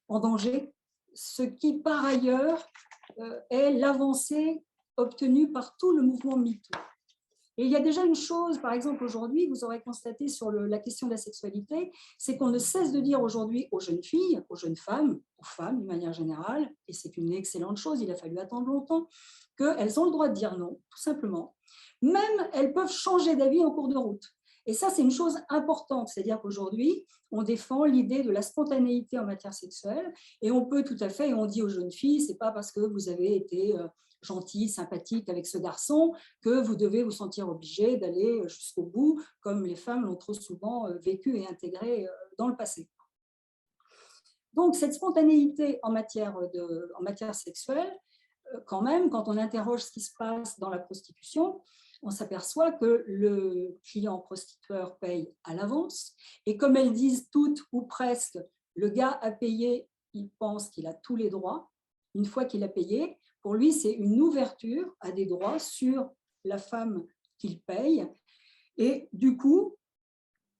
danger ce qui, par ailleurs, est l'avancée obtenue par tout le mouvement MeToo. Et il y a déjà une chose, par exemple, aujourd'hui, vous aurez constaté sur la question de la sexualité, c'est qu'on ne cesse de dire aujourd'hui aux jeunes filles, aux jeunes femmes, aux femmes d'une manière générale, et c'est une excellente chose, il a fallu attendre longtemps, qu'elles ont le droit de dire non, tout simplement. Même, elles peuvent changer d'avis en cours de route. Et ça, c'est une chose importante, c'est-à-dire qu'aujourd'hui, on défend l'idée de la spontanéité en matière sexuelle, et on peut tout à fait, et on dit aux jeunes filles, c'est pas parce que vous avez été gentille, sympathique avec ce garçon que vous devez vous sentir obligé d'aller jusqu'au bout, comme les femmes l'ont trop souvent vécu et intégré dans le passé. Donc, cette spontanéité en matière sexuelle, quand même, quand on interroge ce qui se passe dans la prostitution, on s'aperçoit que le client prostitueur paye à l'avance. Et comme elles disent toutes ou presque, le gars a payé, il pense qu'il a tous les droits. Une fois qu'il a payé, pour lui, c'est une ouverture à des droits sur la femme qu'il paye. Et du coup,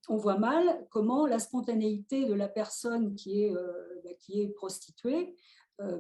on voit mal comment la spontanéité de la personne qui est prostituée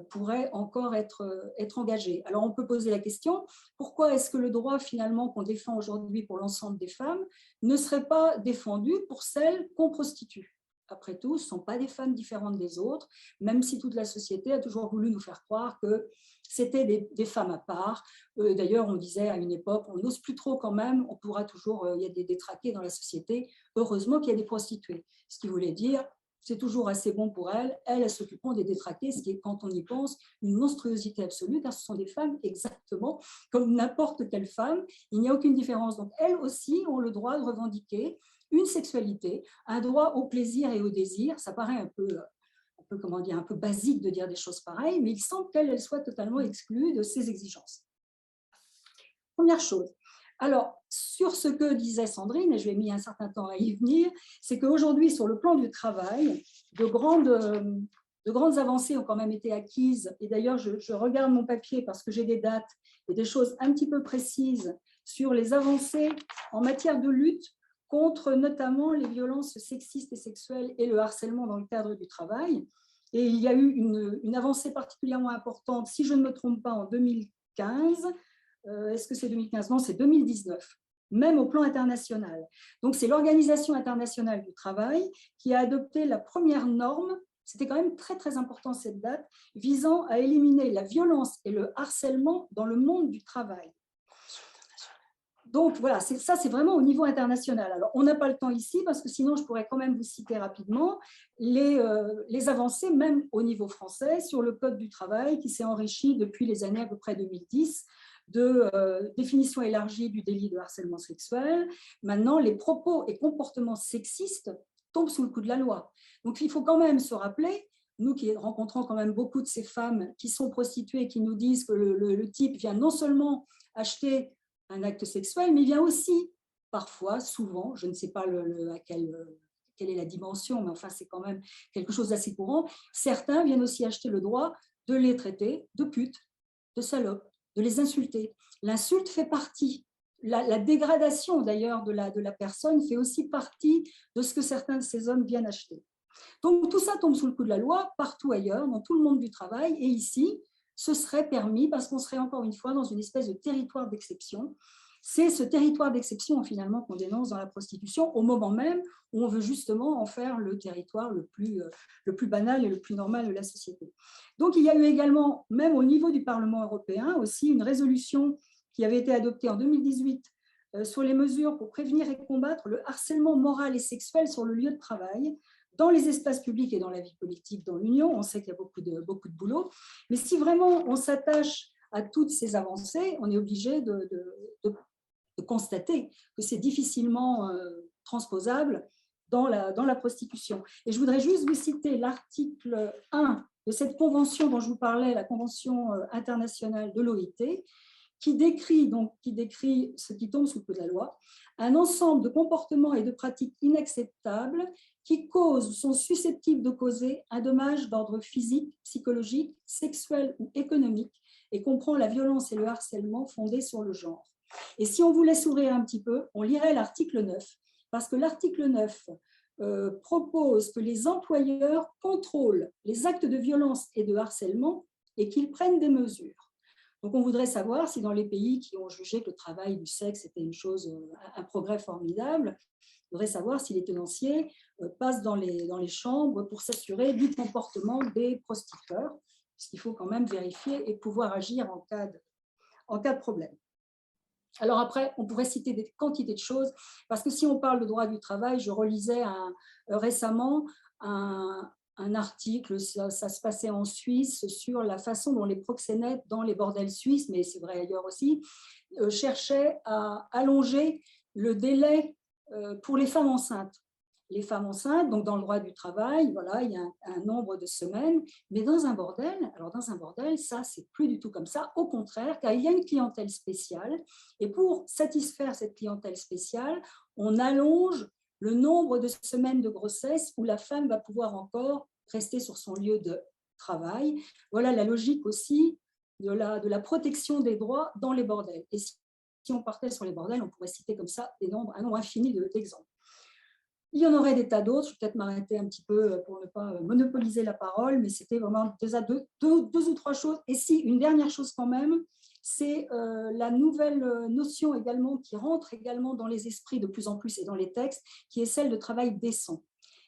pourrait encore être engagée. Alors, on peut poser la question, pourquoi est-ce que le droit finalement qu'on défend aujourd'hui pour l'ensemble des femmes ne serait pas défendu pour celles qu'on prostitue? Après tout, ce ne sont pas des femmes différentes des autres, même si toute la société a toujours voulu nous faire croire que c'était des femmes à part. D'ailleurs, on disait à une époque, on n'ose plus trop quand même, on pourra toujours, il y a des détraqués dans la société, heureusement qu'il y a des prostituées. Ce qui voulait dire, c'est toujours assez bon pour elles s'occuperont des détraqués, ce qui est, quand on y pense, une monstruosité absolue, car ce sont des femmes exactement comme n'importe quelle femme, il n'y a aucune différence. Donc, elles aussi ont le droit de revendiquer une sexualité, un droit au plaisir et au désir. Ça paraît un peu basique de dire des choses pareilles, mais il semble qu'elles soient totalement exclues de ces exigences. Première chose. Alors, sur ce que disait Sandrine, et je vais mis un certain temps à y venir, c'est qu'aujourd'hui, sur le plan du travail, de grandes avancées ont quand même été acquises. Et d'ailleurs, je regarde mon papier parce que j'ai des dates et des choses un petit peu précises sur les avancées en matière de lutte contre notamment les violences sexistes et sexuelles et le harcèlement dans le cadre du travail. Et il y a eu une avancée particulièrement importante, si je ne me trompe pas, en 2015. Est-ce que c'est 2015? Non, c'est 2019, même au plan international. Donc, c'est l'Organisation internationale du travail qui a adopté la première norme, c'était quand même très, très important cette date, visant à éliminer la violence et le harcèlement dans le monde du travail. Donc voilà, ça c'est vraiment au niveau international. Alors on n'a pas le temps ici parce que sinon je pourrais quand même vous citer rapidement les avancées même au niveau français sur le code du travail qui s'est enrichi depuis les années à peu près 2010 de définition élargie du délit de harcèlement sexuel. Maintenant, les propos et comportements sexistes tombent sous le coup de la loi. Donc il faut quand même se rappeler, nous qui rencontrons quand même beaucoup de ces femmes qui sont prostituées, qui nous disent que le type vient non seulement acheter un acte sexuel, mais il vient aussi, parfois, souvent, je ne sais pas quelle est la dimension, mais enfin, c'est quand même quelque chose d'assez courant, certains viennent aussi acheter le droit de les traiter de putes, de salopes, de les insulter. L'insulte fait partie, la dégradation d'ailleurs de la personne fait aussi partie de ce que certains de ces hommes viennent acheter. Donc, tout ça tombe sous le coup de la loi, partout ailleurs, dans tout le monde du travail, et ici, ce serait permis parce qu'on serait encore une fois dans une espèce de territoire d'exception. C'est ce territoire d'exception finalement qu'on dénonce dans la prostitution au moment même où on veut justement en faire le territoire le plus banal et le plus normal de la société. Donc il y a eu également, même au niveau du Parlement européen, aussi une résolution qui avait été adoptée en 2018 sur les mesures pour prévenir et combattre le harcèlement moral et sexuel sur le lieu de travail, dans les espaces publics et dans la vie politique dans l'Union. On sait qu'il y a beaucoup de boulot. Mais si vraiment on s'attache à toutes ces avancées, on est obligé de constater que c'est difficilement transposable dans la prostitution. Et je voudrais juste vous citer l'article 1 de cette convention dont je vous parlais, la Convention internationale de l'OIT, qui décrit ce qui tombe sous le coup de la loi, un ensemble de comportements et de pratiques inacceptables qui causent ou sont susceptibles de causer un dommage d'ordre physique, psychologique, sexuel ou économique et comprend la violence et le harcèlement fondés sur le genre. Et si on voulait s'ouvrir un petit peu, on lirait l'article 9, parce que l'article 9 propose que les employeurs contrôlent les actes de violence et de harcèlement et qu'ils prennent des mesures. Donc, on voudrait savoir si dans les pays qui ont jugé que le travail du sexe était un progrès formidable, on voudrait savoir si les tenanciers passent dans les chambres pour s'assurer du comportement des prostitueurs, parce qu'il faut quand même vérifier et pouvoir agir en cas de problème. Alors après, on pourrait citer des quantités de choses, parce que si on parle de droit du travail, je relisais récemment un article, ça se passait en Suisse, sur la façon dont les proxénètes dans les bordels suisses, mais c'est vrai ailleurs aussi, cherchaient à allonger le délai pour les femmes enceintes. les femmes enceintes, donc dans le droit du travail, voilà, il y a un nombre de semaines, mais dans un bordel, ça, c'est plus du tout comme ça, au contraire, car il y a une clientèle spéciale, et pour satisfaire cette clientèle spéciale, on allonge le nombre de semaines de grossesse où la femme va pouvoir encore rester sur son lieu de travail. Voilà la logique aussi de la protection des droits dans les bordels. Et si on partait sur les bordels, on pourrait citer comme ça un nombre infini d'exemples. Il y en aurait des tas d'autres, je vais peut-être m'arrêter un petit peu pour ne pas monopoliser la parole, mais c'était vraiment deux ou trois choses. Et si, une dernière chose quand même, c'est la nouvelle notion également qui rentre également dans les esprits de plus en plus et dans les textes, qui est celle de travail décent.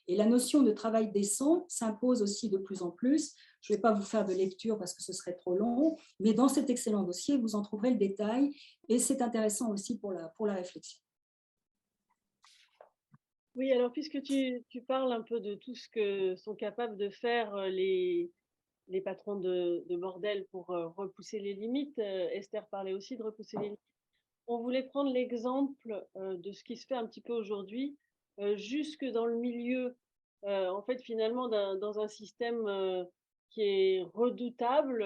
Et la notion de travail décent s'impose aussi de plus en plus. Je ne vais pas vous faire de lecture parce que ce serait trop long, mais dans cet excellent dossier, vous en trouverez le détail et c'est intéressant aussi pour la réflexion. Oui, alors puisque tu parles un peu de tout ce que sont capables de faire les patrons de bordel pour repousser les limites, Esther parlait aussi de repousser les limites. On voulait prendre l'exemple de ce qui se fait un petit peu aujourd'hui, jusque dans le milieu, en fait, finalement, dans un système qui est redoutable,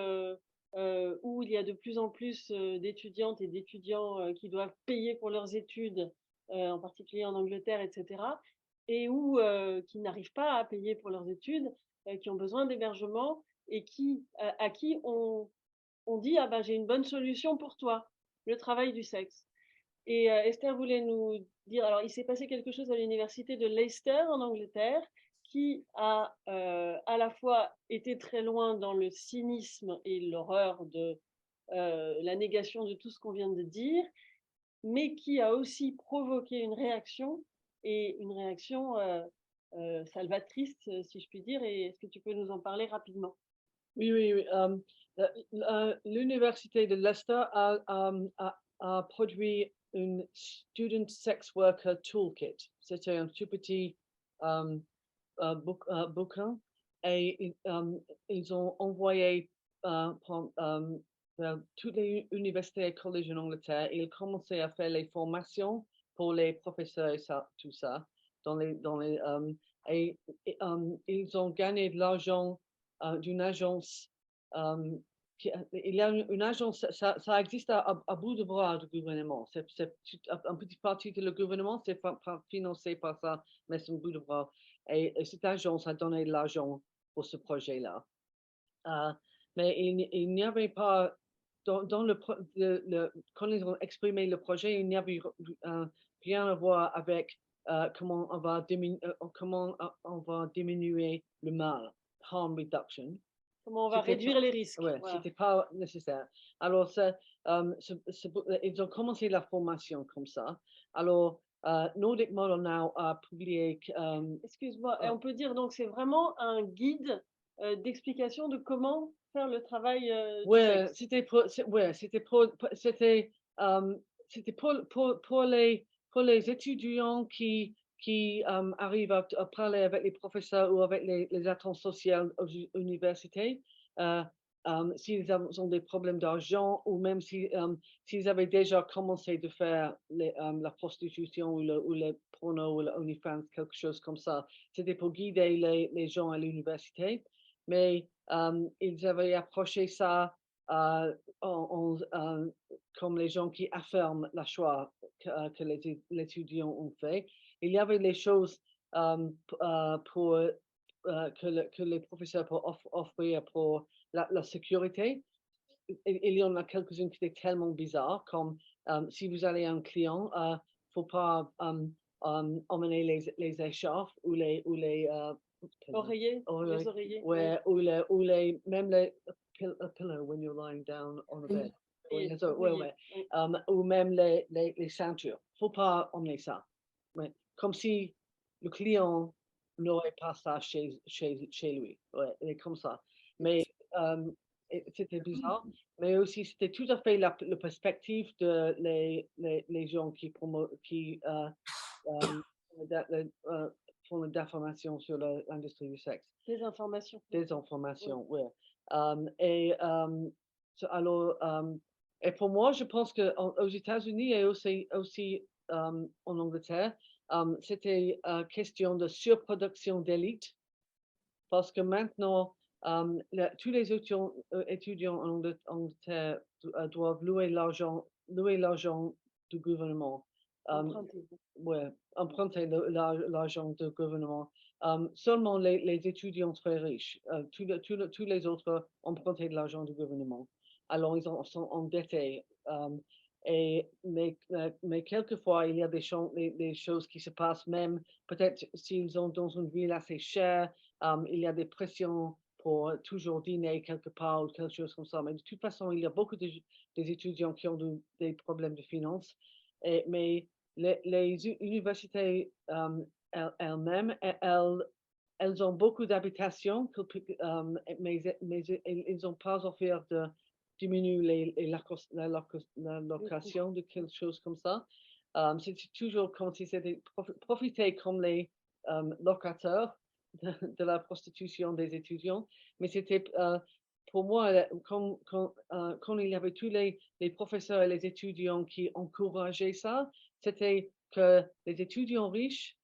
où il y a de plus en plus d'étudiantes et d'étudiants qui doivent payer pour leurs études, en particulier en Angleterre, etc., et où qui n'arrivent pas à payer pour leurs études, qui ont besoin d'hébergement et à qui on dit ah ben j'ai une bonne solution pour toi, le travail du sexe. Et Esther voulait nous dire, alors il s'est passé quelque chose à l'université de Leicester en Angleterre qui a à la fois été très loin dans le cynisme et l'horreur de la négation de tout ce qu'on vient de dire, mais qui a aussi provoqué une réaction, et une réaction salvatrice, si je puis dire. Et est-ce que tu peux nous en parler rapidement? Oui, oui, oui. L'université de Leicester a produit une Student Sex Worker Toolkit. C'était un tout petit bouquin et ils ont envoyé vers toutes les universités et collèges en Angleterre. Ils commençaient à faire les formations pour les professeurs et ça, tout ça. Et ils ont gagné de l'argent d'une agence. Il y a une agence, ça existe à bout de bras du gouvernement. C'est un petit parti de le gouvernement, c'est financé par ça, mais c'est un bout de bras. Et cette agence a donné de l'argent pour ce projet-là. Mais il n'y avait pas, quand ils ont exprimé le projet, il n'y avait rien à voir avec comment on va diminuer le mal, harm reduction. Comment on va réduire les risques. Oui, voilà. C'était pas nécessaire. Alors, ils ont commencé la formation comme ça. Alors, Nordic Model Now a publié... Excuse-moi, on peut dire donc c'est vraiment un guide d'explication de comment faire le travail du sexe. C'était pour les étudiants qui arrivent à parler avec les professeurs ou avec les attentes sociales aux universités, s'ils ont des problèmes d'argent ou même s'ils avaient déjà commencé de faire la prostitution ou le porno ou le OnlyFans, quelque chose comme ça. C'était pour guider les gens à l'université, mais ils avaient approché ça comme les gens qui affirment la choix que les étudiants ont fait. Il y avait les choses pour que les professeurs peuvent offrir pour la sécurité. Il y en a quelques-unes qui étaient tellement bizarres, comme si vous allez à un client, il ne faut pas emmener les écharpes ou les oreillers, les oreillers. Ouais, ou même les pillow when you're lying down on the bed. Ou même les ceintures. Il ne faut pas emmener ça. Ouais. Comme si le client n'aurait pas ça chez lui. Ouais, comme ça. Mais c'était bizarre. Mais aussi, c'était tout à fait la perspective de les gens qui font la déformation sur l'industrie du sexe. Des informations. Des informations, oui. Et pour moi, je pense qu'aux États-Unis et aussi en Angleterre, c'était question de surproduction d'élite, parce que maintenant, tous les étudiants en Angleterre doivent louer l'argent du gouvernement. Ouais, emprunter l'argent du gouvernement. Seulement les étudiants très riches, tous les autres empruntent de l'argent du gouvernement. Alors, ils sont endettés. Mais quelquefois, il y a des choses qui se passent, même peut-être s'ils sont dans une ville assez chère, il y a des pressions pour toujours dîner quelque part ou quelque chose comme ça. Mais de toute façon, il y a beaucoup des étudiants qui ont des problèmes de finances. Mais les universités elles-mêmes, elles ont beaucoup d'habitations, mais ils n'ont pas offert de diminuer la location de quelque chose comme ça. C'est toujours comme si c'était profiter comme les locataires de la prostitution des étudiants, mais c'était pour moi, quand il y avait tous les professeurs et les étudiants qui encourageaient ça, c'était que les étudiants riches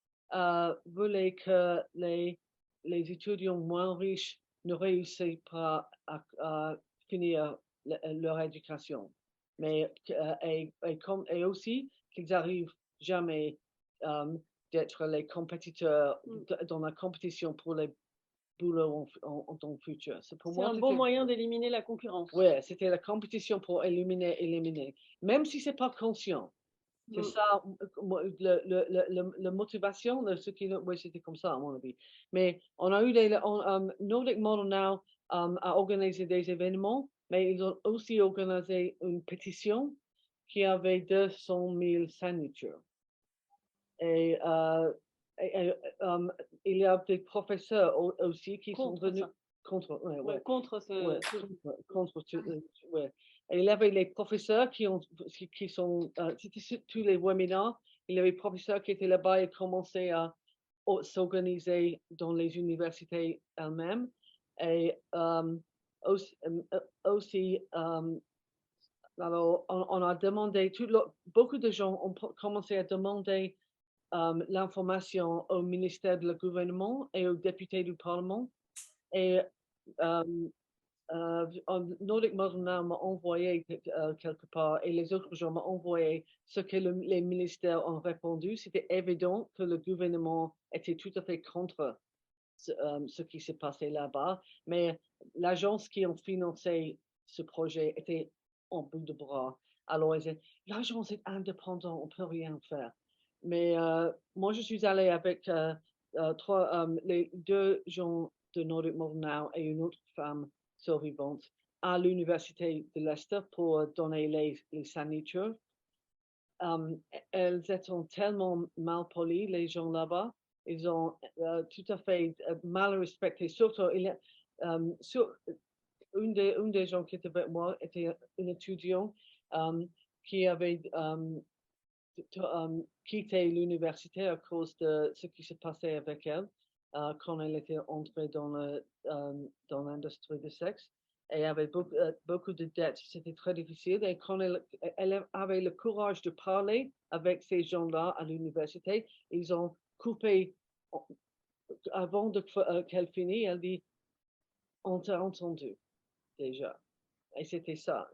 voulaient que les étudiants moins riches ne réussissent pas à finir leur éducation. Mais, et aussi qu'ils arrivent jamais d'être les compétiteurs dans la compétition pour les boulots dans le futur. C'est un bon moyen d'éliminer la concurrence. Oui, c'était la compétition pour éliminer. Même si ce n'est pas conscient. C'est ça, la motivation de ce qui... Oui, c'était comme ça, à mon avis. Mais on a eu Nordic Model Now a organisé des événements, mais ils ont aussi organisé une pétition qui avait 200 000 signatures. Et il y a des professeurs aussi qui sont venus contre Et il y avait les professeurs qui sont, c'était tous les webinaires, il y avait des professeurs qui étaient là-bas et commençaient à s'organiser dans les universités elles-mêmes. Et aussi alors, on a demandé, beaucoup de gens ont commencé à demander l'information au ministère de le gouvernement et aux députés du Parlement. Et Nordic Model Now m'a envoyé quelque part et les autres gens m'ont envoyé ce que les ministères ont répondu. C'était évident que le gouvernement était tout à fait contre ce qui s'est passé là-bas, mais l'agence qui a financé ce projet était en bout de bras. Alors, l'agence est indépendante, on ne peut rien faire. Mais moi, je suis allée avec les 2 gens de Nordic Model Now et une autre femme survivante à l'université de Leicester pour donner les signatures. Elles étaient tellement mal polies, les gens là-bas. Ils ont tout à fait mal respecté. Surtout, une des gens qui était avec moi était un étudiant qui avait quitté l'université à cause de ce qui se passait avec elle quand elle était entrée dans l'industrie du sexe. Et elle avait beaucoup de dettes. C'était très difficile. Et quand elle avait le courage de parler avec ces gens-là à l'université, ils ont coupé avant qu'elle finisse. Elle dit, on t'a entendu déjà. Et c'était ça.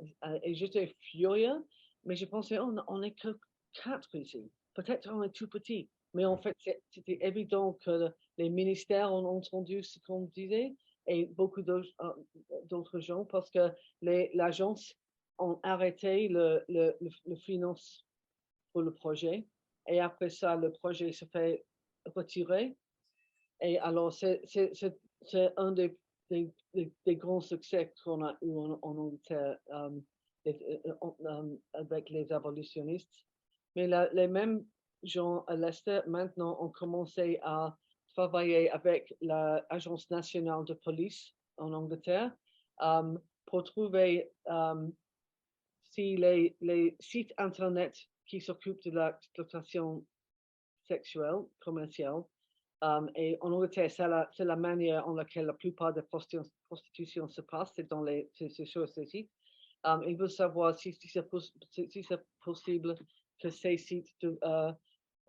Et j'étais furieux, mais je pensais, on n'est que 4 ici. Peut-être on est tout petit. Mais en fait, c'était évident que les ministères ont entendu ce qu'on disait et beaucoup d'autres gens parce que l'agence ont arrêté le finance pour le projet. Et après ça, le projet se fait retirer. Et alors, c'est un des grands succès qu'on a eu en Angleterre avec les abolitionnistes. Mais les mêmes gens à Leicester maintenant ont commencé à travailler avec l'Agence nationale de police en Angleterre pour trouver si les sites Internet qui s'occupent de l'exploitation sexuelle, commerciale, et en Angleterre, c'est la manière en laquelle la plupart des prostitutions se passent, c'est sur ces sites. Ils veulent savoir si c'est possible que ces sites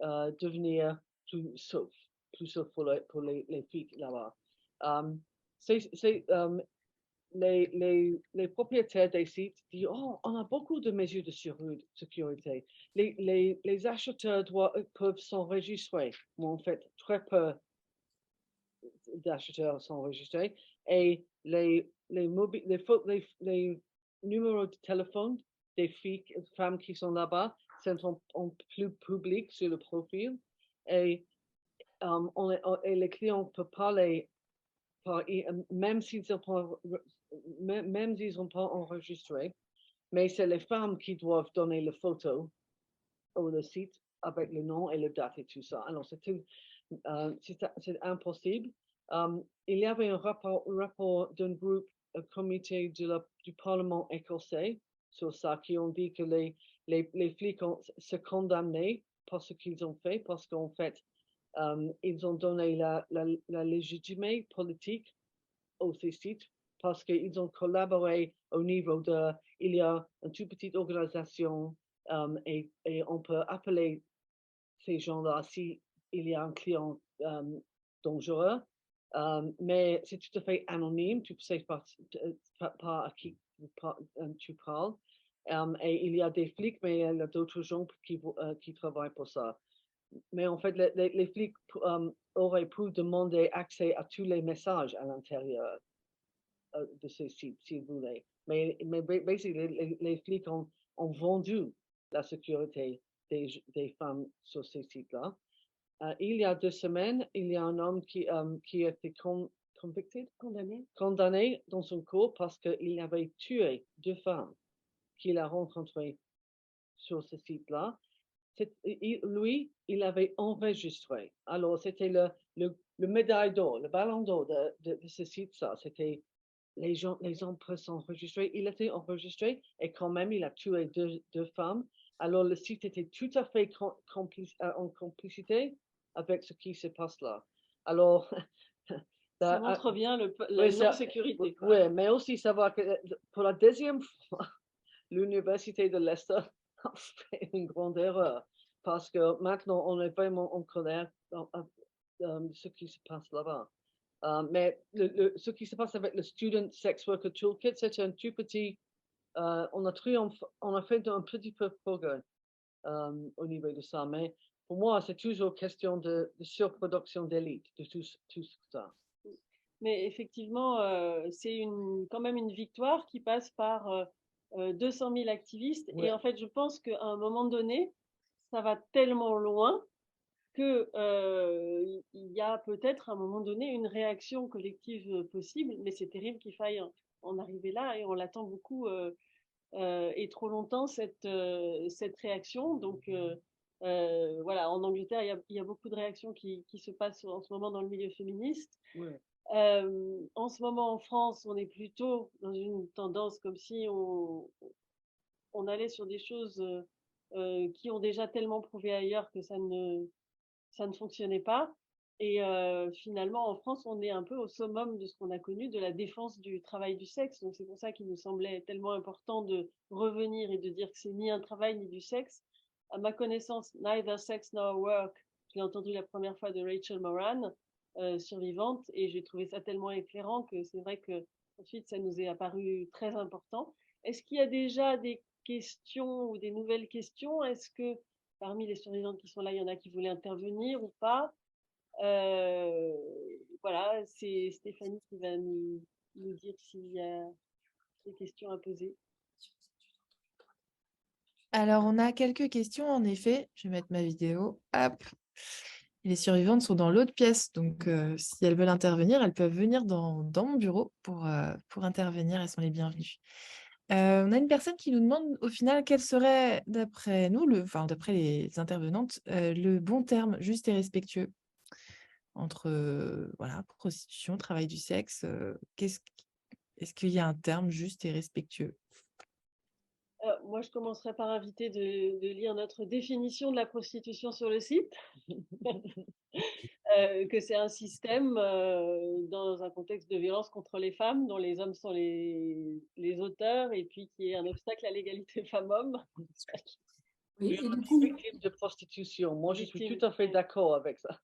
devenir plus sauf pour les filles là-bas. Les propriétaires des sites disent, oh, on a beaucoup de mesures de sécurité. Les acheteurs peuvent s'enregistrer. Mais en fait, très peu d'acheteurs sont enregistrés. Et les numéros de téléphone des femmes qui sont là-bas sont en plus public sur le profil. Et, et les clients peuvent parler, même s'ils n'ont pas enregistré, mais c'est les femmes qui doivent donner la photo ou le site avec le nom et la date et tout ça. Alors, c'est impossible. Il y avait un rapport d'un groupe, un comité du Parlement écossais sur ça, qui ont dit que les flics ont se condamné pour ce qu'ils ont fait, parce qu'en fait, ils ont donné la légitimité politique aux sites, parce qu'ils ont collaboré au niveau il y a une toute petite organisation et on peut appeler ces gens-là s'il y a un client dangereux, mais c'est tout à fait anonyme, tu ne sais pas à qui tu parles. Et il y a des flics, mais il y a d'autres gens qui travaillent pour ça. Mais en fait, les flics auraient pu demander accès à tous les messages à l'intérieur de ces sites, s'ils voulaient. Mais basically, les flics ont vendu la sécurité des femmes sur ces sites-là. Il y a 2 semaines, il y a un homme qui a été condamné dans son cours parce qu'il avait tué 2 femmes qu'il a rencontrées sur ce site-là. Lui, il avait enregistré. Alors, c'était le médaille d'or, le ballon d'or de ce site-là. C'était les gens peuvent s'enregistrer. Il était enregistré et quand même, il a tué 2 femmes. Alors, le site était tout à fait en complicité avec ce qui se passe là. Alors, ça montre bien la non-sécurité. Oui, mais aussi savoir que pour la 2e fois, l'Université de Leicester a fait une grande erreur parce que maintenant, on est vraiment en colère de ce qui se passe là-bas. Mais ce qui se passe avec le Student Sex Worker Toolkit, c'est un tout petit, on a fait un petit peu de progrès au niveau de ça, mais pour moi, c'est toujours question de surproduction d'élite, de tout ça. Mais effectivement, c'est quand même une victoire qui passe par 200 000 activistes. Ouais. Et en fait, je pense qu'à un moment donné, ça va tellement loin qu'il y a peut-être à un moment donné une réaction collective possible, mais c'est terrible qu'il faille en arriver là et on l'attend beaucoup et trop longtemps cette réaction. Donc voilà, en Angleterre, il y a beaucoup de réactions qui se passent en ce moment dans le milieu féministe. Ouais. En ce moment en France, on est plutôt dans une tendance comme si on allait sur des choses qui ont déjà tellement prouvé ailleurs que ça ne fonctionnait pas. Et finalement, en France, on est un peu au summum de ce qu'on a connu, de la défense du travail du sexe. Donc c'est pour ça qu'il nous semblait tellement important de revenir et de dire que c'est ni un travail ni du sexe. À ma connaissance, Neither Sex Nor Work, je l'ai entendu la première fois de Rachel Moran, survivante, et j'ai trouvé ça tellement éclairant que c'est vrai que ensuite ça nous est apparu très important. Est-ce qu'il y a déjà des questions ou des nouvelles questions? Est-ce que parmi les survivantes qui sont là, il y en a qui voulaient intervenir ou pas? Voilà, c'est Stéphanie qui va nous dire s'il y a des questions à poser. Alors, on a quelques questions, en effet. Je vais mettre ma vidéo. Hop. Les survivantes sont dans l'autre pièce, donc si elles veulent intervenir, elles peuvent venir dans mon bureau pour intervenir. Elles sont les bienvenues. On a une personne qui nous demande au final quel serait, d'après nous, d'après les intervenantes, le bon terme juste et respectueux entre voilà, prostitution, travail du sexe. Est-ce qu'il y a un terme juste et respectueux? Moi, je commencerai par inviter de lire notre définition de la prostitution sur le site. Que c'est un système dans un contexte de violence contre les femmes, dont les hommes sont les auteurs, et puis qui est un obstacle à l'égalité femmes-hommes. Oui, Oui, et on du dit coup, victime de prostitution. Moi, je suis Victime. tout à fait d'accord avec ça.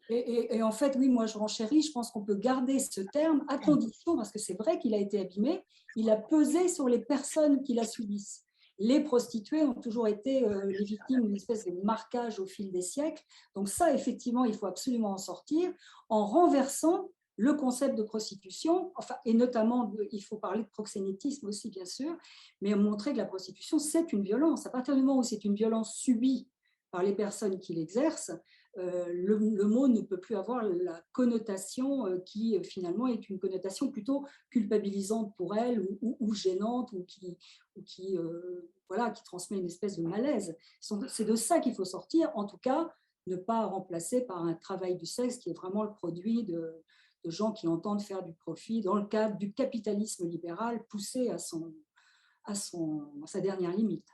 et en fait, oui, moi je renchéris, je pense qu'on peut garder ce terme à condition, parce que c'est vrai qu'il a été abîmé, il a pesé sur les personnes qui la subissent. Les prostituées ont toujours été les victimes d'une espèce de marquage au fil des siècles. Donc ça, effectivement, il faut absolument en sortir en renversant le concept de prostitution, enfin, et notamment, il faut parler de proxénétisme aussi, bien sûr, mais montrer que la prostitution, c'est une violence. À partir du moment où c'est une violence subie par les personnes qui l'exercent, le mot ne peut plus avoir la connotation qui finalement est une connotation plutôt culpabilisante pour elle ou gênante ou qui voilà, qui transmet une espèce de malaise. C'est de ça qu'il faut sortir, en tout cas ne pas remplacer par un travail du sexe qui est vraiment le produit de gens qui entendent faire du profit dans le cadre du capitalisme libéral poussé à sa dernière limite.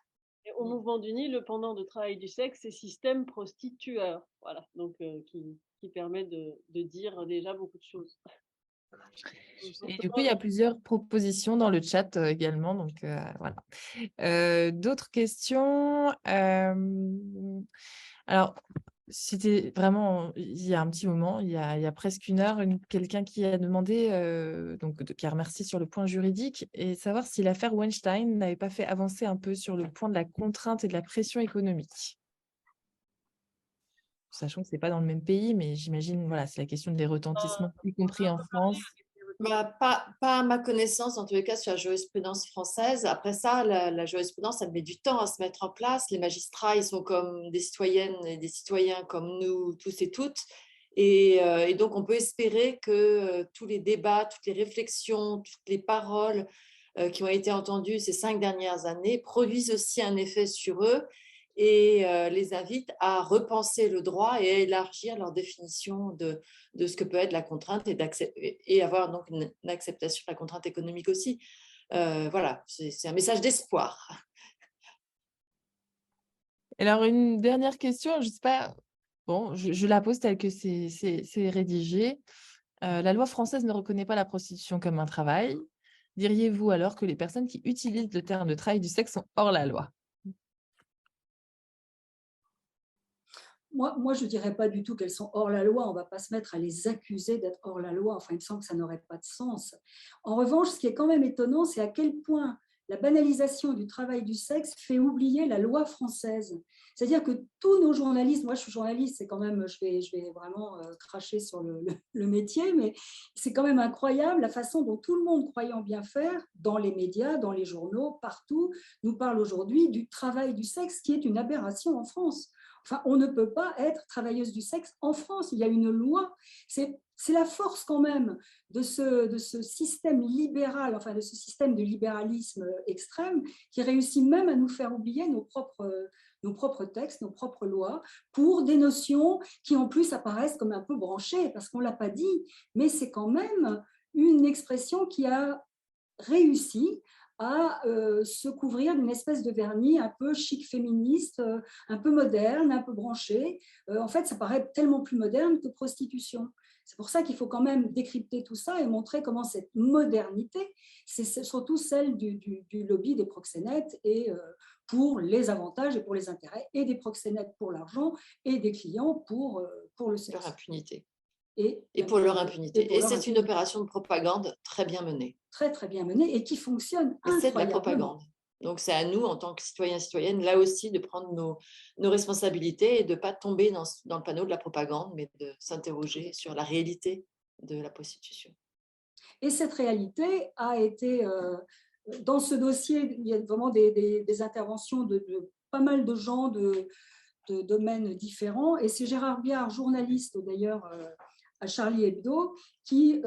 Et au mouvement du Nil, le pendant de travail du sexe, c'est système prostitueur. Voilà, donc qui permet de dire déjà beaucoup de choses. Et du coup, il y a plusieurs propositions dans le chat également. Donc, voilà. D'autres questions? Alors, c'était vraiment, il y a un petit moment, il y a presque une heure, quelqu'un qui a demandé, qui a remercié sur le point juridique, et savoir si l'affaire Weinstein n'avait pas fait avancer un peu sur le point de la contrainte et de la pression économique. Sachant que ce n'est pas dans le même pays, mais j'imagine, voilà, c'est la question des retentissements, y compris en France. Pas à ma connaissance, en tous les cas, sur la jurisprudence française. Après ça, la jurisprudence, ça met du temps à se mettre en place. Les magistrats, ils sont comme des citoyennes et des citoyens comme nous tous et toutes. Et donc, on peut espérer que tous les débats, toutes les réflexions, toutes les paroles qui ont été entendues ces 5 dernières années produisent aussi un effet sur eux et les invitent à repenser le droit et à élargir leur définition de ce que peut être la contrainte et avoir donc une acceptation de la contrainte économique aussi. Voilà, c'est un message d'espoir. Alors, une dernière question, je ne sais pas, bon, je la pose telle que c'est rédigé. La loi française ne reconnaît pas la prostitution comme un travail. Diriez-vous alors que les personnes qui utilisent le terme de travail du sexe sont hors la loi? Moi, je ne dirais pas du tout qu'elles sont hors la loi. On ne va pas se mettre à les accuser d'être hors la loi. Enfin, il me semble que ça n'aurait pas de sens. En revanche, ce qui est quand même étonnant, c'est à quel point la banalisation du travail du sexe fait oublier la loi française. C'est-à-dire que tous nos journalistes, moi je suis journaliste, c'est quand même, je vais vraiment cracher sur le métier, mais c'est quand même incroyable la façon dont tout le monde, croyant bien faire, dans les médias, dans les journaux, partout, nous parle aujourd'hui du travail du sexe, qui est une aberration en France. Enfin, on ne peut pas être travailleuse du sexe en France. Il y a une loi. C'est la force quand même de ce système libéral, enfin de ce système de libéralisme extrême qui réussit même à nous faire oublier nos propres textes, nos propres lois, pour des notions qui en plus apparaissent comme un peu branchées, parce qu'on ne l'a pas dit, mais c'est quand même une expression qui a réussi à se couvrir d'une espèce de vernis un peu chic féministe, un peu moderne, un peu branché. En fait, ça paraît tellement plus moderne que prostitution. C'est pour ça qu'il faut quand même décrypter tout ça et montrer comment cette modernité, c'est surtout celle du lobby des proxénètes et pour les avantages et pour les intérêts, et des proxénètes pour l'argent et des clients pour le sexe. Leur impunité. Et pour leur impunité. Et c'est une opération de propagande très bien menée. Très, très bien menée et qui fonctionne incroyablement. C'est de la propagande. Donc, c'est à nous, en tant que citoyens et citoyennes, là aussi, de prendre nos responsabilités et de ne pas tomber dans le panneau de la propagande, mais de s'interroger sur la réalité de la prostitution. Et cette réalité a été, dans ce dossier, il y a vraiment des interventions de pas mal de gens de domaines différents. Et c'est Gérard Biard, journaliste d'ailleurs, à Charlie Hebdo, qui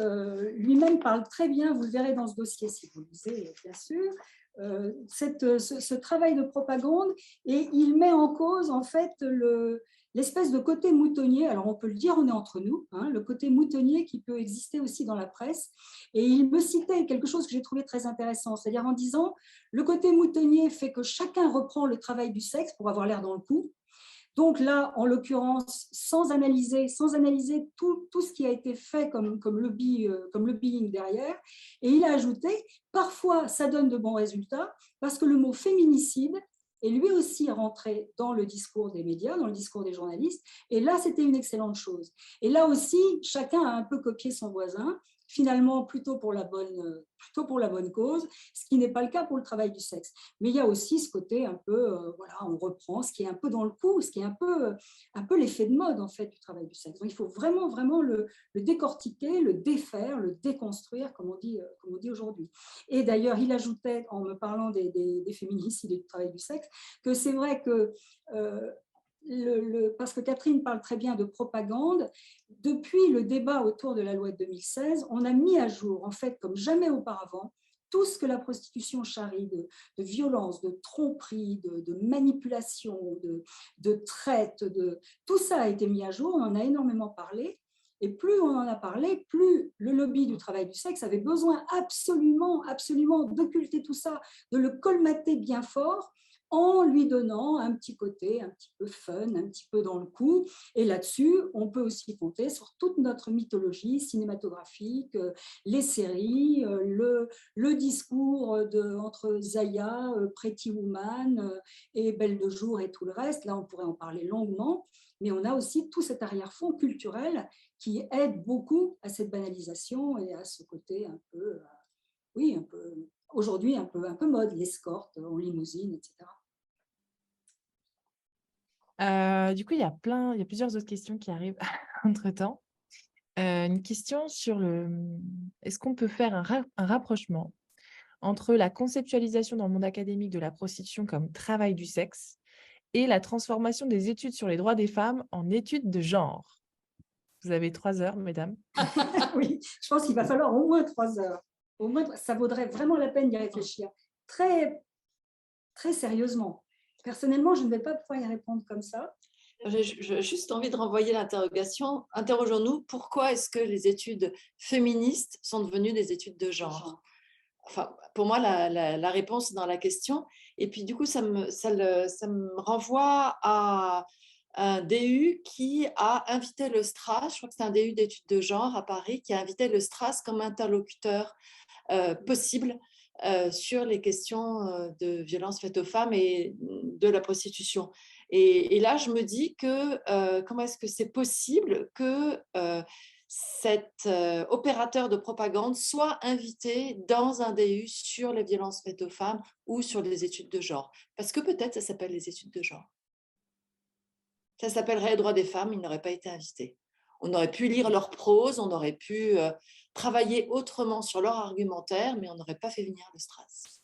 lui-même parle très bien, vous le verrez dans ce dossier si vous le lisez, bien sûr, ce travail de propagande, et il met en cause en fait l'espèce de côté moutonnier, alors on peut le dire, on est entre nous, hein, le côté moutonnier qui peut exister aussi dans la presse. Et il me citait quelque chose que j'ai trouvé très intéressant, c'est-à-dire en disant, le côté moutonnier fait que chacun reprend le travail du sexe pour avoir l'air dans le coup. Donc là, en l'occurrence, sans analyser tout ce qui a été fait comme lobbying derrière. Et il a ajouté, parfois, ça donne de bons résultats parce que le mot féminicide est lui aussi rentré dans le discours des médias, dans le discours des journalistes. Et là, c'était une excellente chose. Et là aussi, chacun a un peu copié son voisin, finalement plutôt pour la bonne cause, ce qui n'est pas le cas pour le travail du sexe. Mais il y a aussi ce côté un peu, voilà, on reprend ce qui est un peu dans le coup, ce qui est un peu l'effet de mode en fait du travail du sexe. Donc il faut vraiment le décortiquer, le défaire, le déconstruire, comme on dit aujourd'hui. Et d'ailleurs, il ajoutait, en me parlant des féminicides et du travail du sexe, que c'est vrai que parce que Catherine parle très bien de propagande, depuis le débat autour de la loi de 2016, on a mis à jour, en fait, comme jamais auparavant, tout ce que la prostitution charrie de violence, de tromperie, de manipulation, de traite, tout ça a été mis à jour, on en a énormément parlé. Et plus on en a parlé, plus le lobby du travail du sexe avait besoin absolument d'occulter tout ça, de le colmater bien fort, en lui donnant un petit côté un petit peu fun, un petit peu dans le coup. Et là-dessus, on peut aussi compter sur toute notre mythologie cinématographique, les séries, le discours entre Zaya, Pretty Woman et Belle de jour et tout le reste. Là, on pourrait en parler longuement. Mais on a aussi tout cet arrière-fond culturel qui aide beaucoup à cette banalisation et à ce côté un peu, oui, un peu, aujourd'hui un peu mode, l'escorte en limousine, etc. Du coup, il y a plusieurs autres questions qui arrivent entre-temps. Une question sur est-ce qu'on peut faire un rapprochement entre la conceptualisation dans le monde académique de la prostitution comme travail du sexe et la transformation des études sur les droits des femmes en études de genre? Vous avez 3 heures, mesdames. Oui, je pense qu'il va falloir au moins 3 heures. Au moins, ça vaudrait vraiment la peine d'y réfléchir très, très sérieusement. Personnellement, je ne vais pas pouvoir y répondre comme ça. J'ai juste envie de renvoyer l'interrogation. Interrogeons-nous, pourquoi est-ce que les études féministes sont devenues des études de genre? Enfin, pour moi, la réponse est dans la question. Et puis, du coup, ça me renvoie à un DU qui a invité le STRAS, je crois que c'est un DU d'études de genre à Paris, qui a invité le STRAS comme interlocuteur possible sur les questions de violences faites aux femmes et de la prostitution. Et là, je me dis que comment est-ce que c'est possible que cet opérateur de propagande soit invité dans un DU sur les violences faites aux femmes ou sur les études de genre? Parce que peut-être ça s'appelle les études de genre. Ça s'appellerait les droits des femmes, ils n'auraient pas été invités. On aurait pu lire leur prose, on aurait pu travailler autrement sur leur argumentaire, mais on n'aurait pas fait venir le STRAS,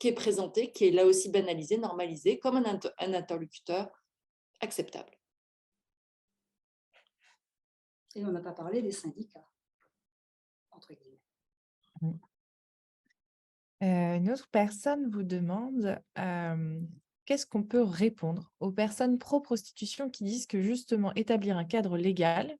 qui est présenté, qui est là aussi banalisé, normalisé, comme un interlocuteur acceptable. Et on n'a pas parlé des syndicats, entre guillemets. Une autre personne vous demande qu'est-ce qu'on peut répondre aux personnes pro-prostitution qui disent que justement établir un cadre légal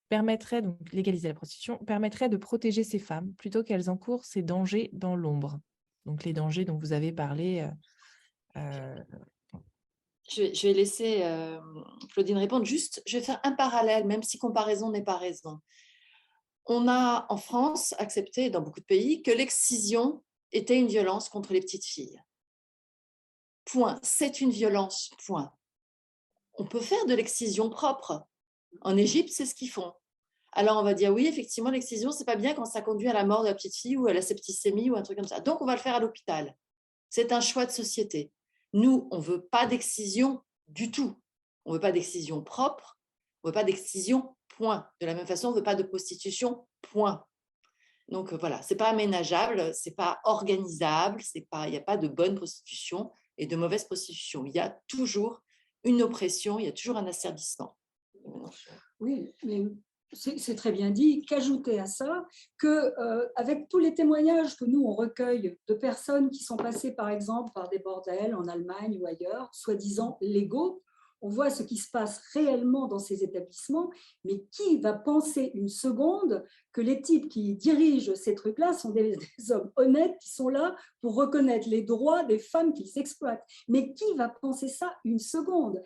permettrait, donc légaliser la prostitution, permettrait de protéger ces femmes plutôt qu'elles encourent ces dangers dans l'ombre. Donc les dangers dont vous avez parlé. Je vais laisser Claudine répondre. Juste, je vais faire un parallèle, même si comparaison n'est pas raison. On a en France accepté, dans beaucoup de pays, que l'excision était une violence contre les petites filles. Point. C'est une violence. Point. On peut faire de l'excision propre. En Égypte, c'est ce qu'ils font. Alors, on va dire, oui, effectivement, l'excision, c'est pas bien quand ça conduit à la mort de la petite fille ou à la septicémie ou un truc comme ça. Donc, on va le faire à l'hôpital. C'est un choix de société. Nous, on ne veut pas d'excision du tout. On ne veut pas d'excision propre. On ne veut pas d'excision, point. De la même façon, on ne veut pas de prostitution, point. Donc, voilà, ce n'est pas aménageable, ce n'est pas organisable, il n'y a pas de bonne prostitution et de mauvaise prostitution. Il y a toujours une oppression, il y a toujours un asservissement. Oui, mais c'est très bien dit. Qu'ajouter à ça qu'avec tous les témoignages que nous, on recueille de personnes qui sont passées, par exemple, par des bordels en Allemagne ou ailleurs, soi-disant légaux, on voit ce qui se passe réellement dans ces établissements, mais qui va penser une seconde que les types qui dirigent ces trucs-là sont des hommes honnêtes qui sont là pour reconnaître les droits des femmes qu'ils exploitent. Mais qui va penser ça une seconde?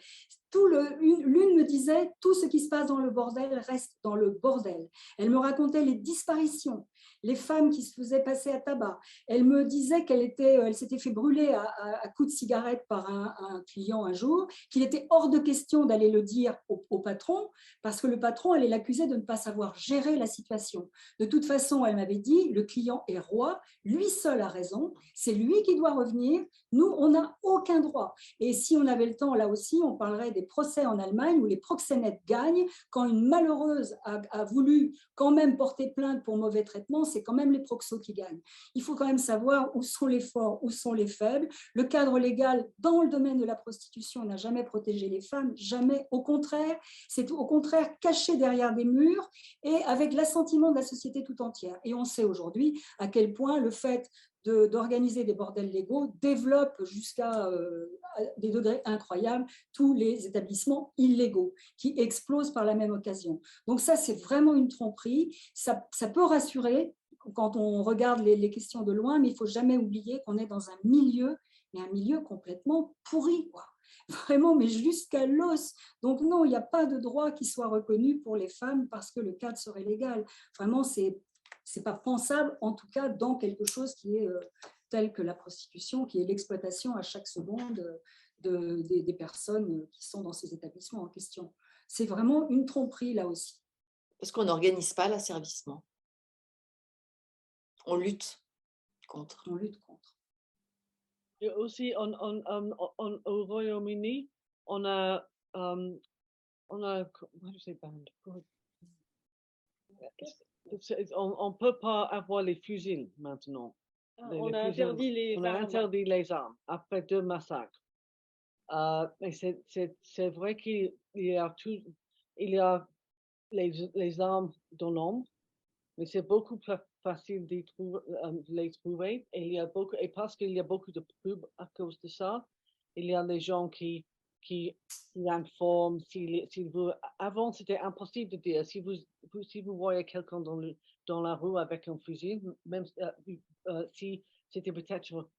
L'une me disait, tout ce qui se passe dans le bordel reste dans le bordel. Elle me racontait les disparitions, les femmes qui se faisaient passer à tabac. Elle me disait elle s'était fait brûler à coups de cigarette par un client un jour, qu'il était hors de question d'aller le dire au patron, parce que le patron allait l'accuser de ne pas savoir gérer la situation. De toute façon, elle m'avait dit, le client est roi, lui seul a raison, c'est lui qui doit revenir, nous, on n'a aucun droit. Et si on avait le temps, là aussi, on parlerait des procès en Allemagne où les proxénètes gagnent. Quand une malheureuse a voulu quand même porter plainte pour mauvais traitement, c'est quand même les proxos qui gagnent. Il faut quand même savoir où sont les forts, où sont les faibles. Le cadre légal dans le domaine de la prostitution n'a jamais protégé les femmes, jamais. Au contraire, c'est au contraire caché derrière des murs et avec l'assentiment de la société tout entière. Et on sait aujourd'hui à quel point le fait d'organiser des bordels légaux développe jusqu'à des degrés incroyables tous les établissements illégaux qui explosent par la même occasion. Donc ça, c'est vraiment une tromperie. Ça peut rassurer quand on regarde les questions de loin, mais il ne faut jamais oublier qu'on est dans un milieu, mais un milieu complètement pourri, quoi. Vraiment, mais jusqu'à l'os. Donc non, il n'y a pas de droit qui soit reconnu pour les femmes parce que le cadre serait légal. Vraiment, c'est pas pensable, en tout cas, dans quelque chose qui est tel que la prostitution, qui est l'exploitation à chaque seconde des personnes qui sont dans ces établissements en question. C'est vraiment une tromperie, là aussi. Parce qu'on n'organise pas l'asservissement. On lutte contre. On lutte contre. Et aussi, au Royaume-Uni, on a je sais pas, on peut pas avoir les fusils maintenant. On a interdit les On a armes. interdit les armes après 2 massacres. Mais c'est vrai qu'il y a les armes dans l'ombre, mais c'est beaucoup plus facile de les trouver. Et il y a beaucoup, et parce qu'il y a beaucoup de pubs à cause de ça, il y a des gens qui informent. Avant, c'était impossible de dire. Si vous voyez quelqu'un dans la rue avec un fusil, même si c'était peut-être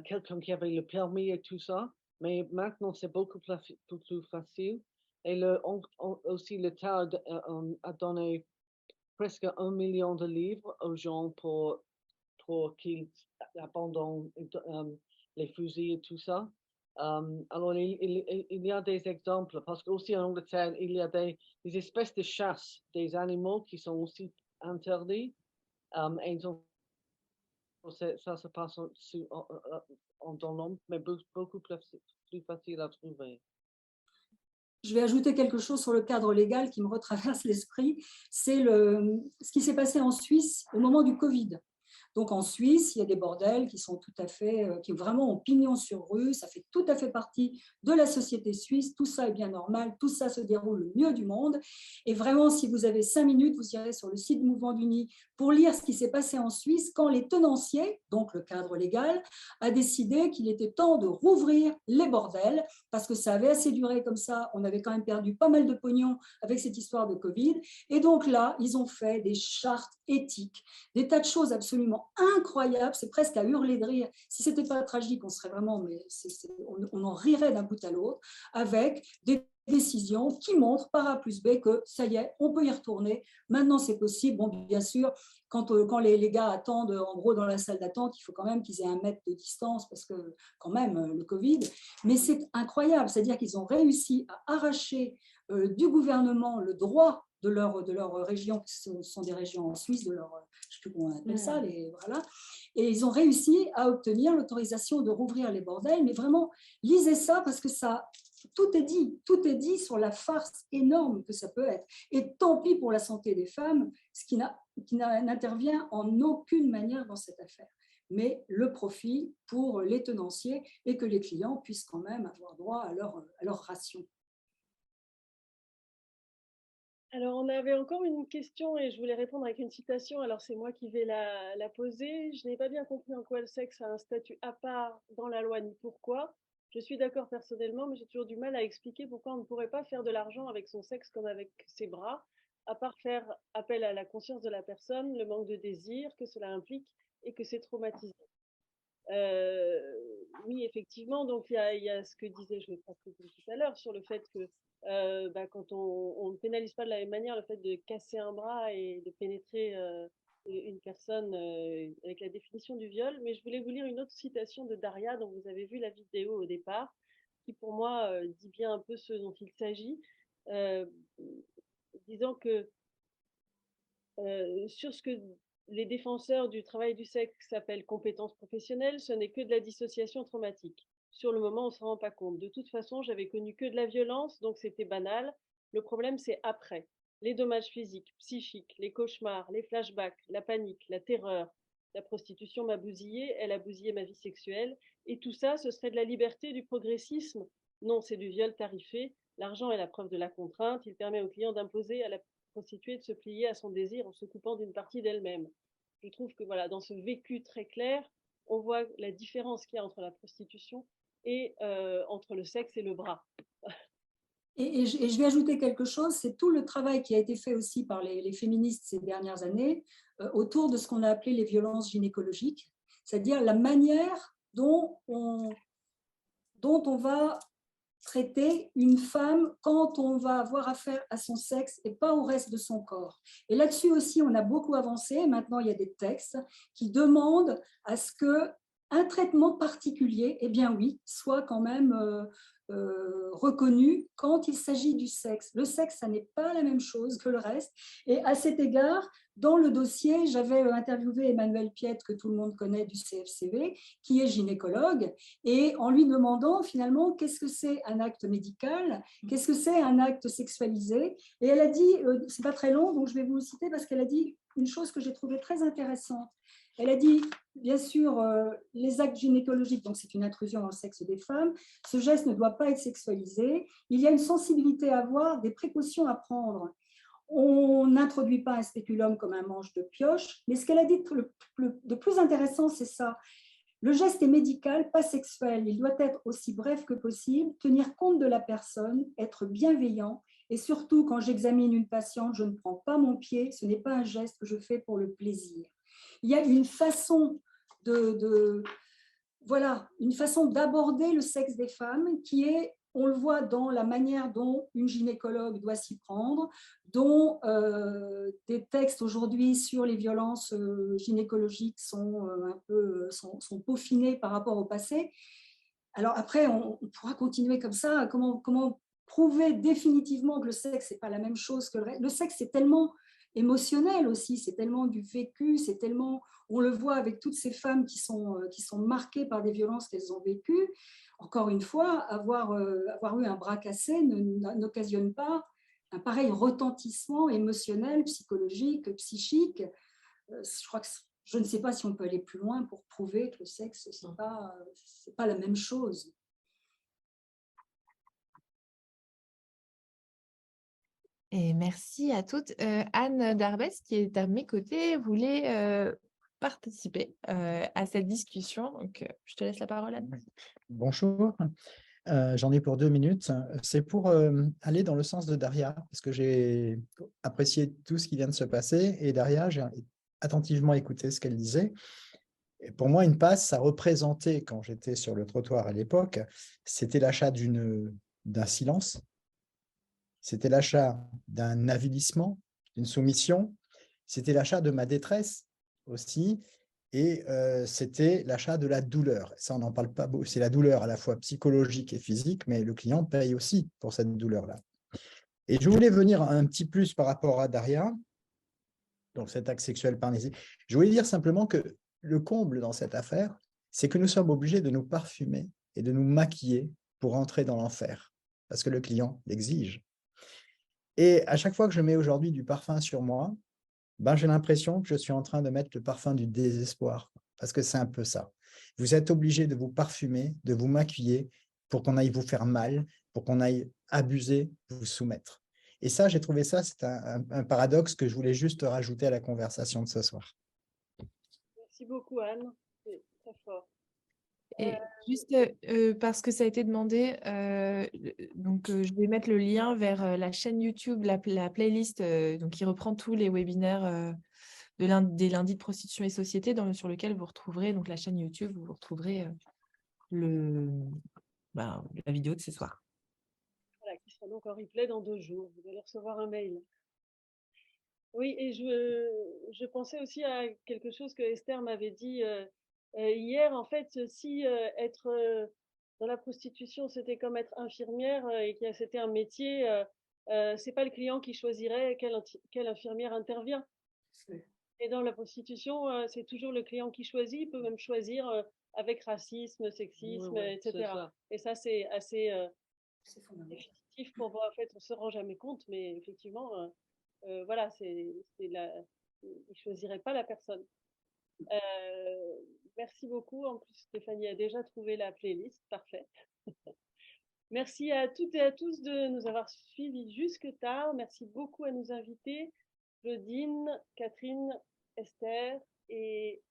quelqu'un qui avait le permis et tout ça, mais maintenant c'est beaucoup plus facile. Et aussi l'État a donné presque 1 million de livres aux gens pour qu'ils abandonnent les fusils et tout ça. Alors, il y a des exemples, parce qu'aussi en Angleterre, il y a des espèces de chasse des animaux qui sont aussi interdits. Et donc, ça se passe dans l'ombre, mais beaucoup plus facile à trouver. Je vais ajouter quelque chose sur le cadre légal qui me retraverse l'esprit. C'est ce qui s'est passé en Suisse au moment du Covid. Donc en Suisse, il y a des bordels qui sont tout à fait, qui vraiment ont pignon sur rue, ça fait tout à fait partie de la société suisse, tout ça est bien normal, tout ça se déroule le mieux du monde. Et vraiment, si vous avez 5 minutes, vous irez sur le site Mouvement d'Uni pour lire ce qui s'est passé en Suisse quand les tenanciers, donc le cadre légal, a décidé qu'il était temps de rouvrir les bordels parce que ça avait assez duré comme ça, on avait quand même perdu pas mal de pognon avec cette histoire de Covid. Et donc là, ils ont fait des chartes éthiques, des tas de choses absolument incroyables, c'est presque à hurler de rire. Si ce n'était pas tragique, on serait vraiment, mais on en rirait d'un bout à l'autre, avec des décisions qui montrent par A plus B que ça y est, on peut y retourner, maintenant c'est possible. Bon, bien sûr, quand les gars attendent en gros dans la salle d'attente, il faut quand même qu'ils aient 1 mètre de distance parce que quand même le Covid, mais c'est incroyable, c'est-à-dire qu'ils ont réussi à arracher du gouvernement le droit de leur région, ce sont des régions en Suisse, je ne sais plus comment on appelle ça, voilà. Et ils ont réussi à obtenir l'autorisation de rouvrir les bordels, mais vraiment, lisez ça parce que tout est dit sur la farce énorme que ça peut être. Et tant pis pour la santé des femmes, ce qui n'intervient en aucune manière dans cette affaire. Mais le profit pour les tenanciers et que les clients puissent quand même avoir droit à leur ration. Alors, on avait encore une question et je voulais répondre avec une citation. Alors, c'est moi qui vais la poser. Je n'ai pas bien compris en quoi le sexe a un statut à part dans la loi ni pourquoi. Je suis d'accord personnellement, mais j'ai toujours du mal à expliquer pourquoi on ne pourrait pas faire de l'argent avec son sexe comme avec ses bras. à part faire appel à la conscience de la personne, le manque de désir que cela implique et que c'est traumatisant. Oui, effectivement, donc il y a ce que disait, je crois que tout à l'heure, sur le fait que quand on ne pénalise pas de la même manière le fait de casser un bras et de pénétrer une personne avec la définition du viol. Mais je voulais vous lire une autre citation de Daria, dont vous avez vu la vidéo au départ, qui pour moi dit bien un peu ce dont il s'agit, disant que sur ce que les défenseurs du travail du sexe s'appellent compétences professionnelles, ce n'est que de la dissociation traumatique. Sur le moment, on ne se rend pas compte. De toute façon, j'avais connu que de la violence, donc c'était banal. Le problème, c'est après. Les dommages physiques, psychiques, les cauchemars, les flashbacks, la panique, la terreur. La prostitution m'a bousillée, elle a bousillé ma vie sexuelle. Et tout ça, ce serait de la liberté, du progressisme? Non, c'est du viol tarifé. L'argent est la preuve de la contrainte. Il permet au client d'imposer à la prostituée de se plier à son désir en se coupant d'une partie d'elle-même. Je trouve que voilà, dans ce vécu très clair, on voit la différence qu'il y a entre la prostitution et entre le sexe et le bras. Et je vais ajouter quelque chose, c'est tout le travail qui a été fait aussi par les féministes ces dernières années autour de ce qu'on a appelé les violences gynécologiques, c'est-à-dire la manière dont on va traiter une femme quand on va avoir affaire à son sexe et pas au reste de son corps. Et là-dessus aussi, on a beaucoup avancé. Maintenant, il y a des textes qui demandent à ce qu'un traitement particulier, eh bien oui, soit quand même reconnu quand il s'agit du sexe. Le sexe, ça n'est pas la même chose que le reste. Et à cet égard, dans le dossier, j'avais interviewé Emmanuel Piette, que tout le monde connaît du CFCV, qui est gynécologue, et en lui demandant finalement qu'est-ce que c'est un acte médical, qu'est-ce que c'est un acte sexualisé. Et elle a dit, c'est pas très long, donc je vais vous le citer parce qu'elle a dit une chose que j'ai trouvée très intéressante. Elle a dit, bien sûr, les actes gynécologiques, donc c'est une intrusion dans le sexe des femmes, ce geste ne doit pas être sexualisé, il y a une sensibilité à avoir, des précautions à prendre. On n'introduit pas un spéculum comme un manche de pioche, mais ce qu'elle a dit de plus intéressant, c'est ça. Le geste est médical, pas sexuel. Il doit être aussi bref que possible, tenir compte de la personne, être bienveillant. Et surtout, quand j'examine une patiente, je ne prends pas mon pied. Ce n'est pas un geste que je fais pour le plaisir. Il y a une façon une façon d'aborder le sexe des femmes qui est, on le voit dans la manière dont une gynécologue doit s'y prendre, dont des textes aujourd'hui sur les violences gynécologiques sont peaufinés par rapport au passé. Alors après, on pourra continuer comme ça. Comment prouver définitivement que le sexe n'est pas la même chose que le reste? Le sexe, c'est tellement émotionnel aussi, c'est tellement du vécu, c'est tellement, on le voit avec toutes ces femmes qui sont marquées par des violences qu'elles ont vécues. Encore une fois, avoir eu un bras cassé n'occasionne pas un pareil retentissement émotionnel, psychologique, psychique. Je crois que je ne sais pas si on peut aller plus loin pour prouver que le sexe, c'est pas la même chose. Et merci à toutes. Anne Darbès, qui est à mes côtés, voulait participer à cette discussion. Donc, je te laisse la parole, Anne. Bonjour. J'en ai pour 2 minutes. C'est pour aller dans le sens de Daria, parce que j'ai apprécié tout ce qui vient de se passer. Et Daria, j'ai attentivement écouté ce qu'elle disait. Et pour moi, une passe, ça représentait, quand j'étais sur le trottoir à l'époque, c'était l'achat d'un silence, c'était l'achat d'un avilissement, d'une soumission, c'était l'achat de ma détresse aussi, et c'était l'achat de la douleur. Ça, on n'en parle pas beaucoup. C'est la douleur à la fois psychologique et physique, mais le client paye aussi pour cette douleur-là. Et je voulais venir un petit plus par rapport à Daria, donc cet acte sexuel par nécessité. Je voulais dire simplement que le comble dans cette affaire, c'est que nous sommes obligés de nous parfumer et de nous maquiller pour entrer dans l'enfer, parce que le client l'exige. Et à chaque fois que je mets aujourd'hui du parfum sur moi, j'ai l'impression que je suis en train de mettre le parfum du désespoir, parce que c'est un peu ça. Vous êtes obligé de vous parfumer, de vous maquiller pour qu'on aille vous faire mal, pour qu'on aille abuser, vous soumettre. Et ça, j'ai trouvé ça, c'est un paradoxe que je voulais juste rajouter à la conversation de ce soir. Merci beaucoup, Anne. C'est très fort. Et juste parce que ça a été demandé, donc je vais mettre le lien vers la chaîne YouTube, la playlist donc qui reprend tous les webinaires des lundis de prostitution et société sur lequel vous retrouverez donc la chaîne YouTube, vous retrouverez la vidéo de ce soir. Voilà, qui sera donc en replay dans 2 jours. Vous allez recevoir un mail. Oui, et je pensais aussi à quelque chose que Esther m'avait dit hier. En fait, si être dans la prostitution, c'était comme être infirmière et que c'était un métier, c'est pas le client qui choisirait quelle infirmière intervient. Et dans la prostitution, c'est toujours le client qui choisit. Il peut même choisir avec racisme, sexisme, etc. Et ça, c'est assez définitif pour moi. En fait, on se rend jamais compte, mais effectivement, voilà, il choisirait pas la personne. Merci beaucoup. En plus, Stéphanie a déjà trouvé la playlist. Parfait. Merci à toutes et à tous de nous avoir suivis jusque tard. Merci beaucoup à nos invités, Claudine, Catherine, Esther, et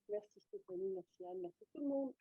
merci Stéphanie, merci Anne, merci tout le monde.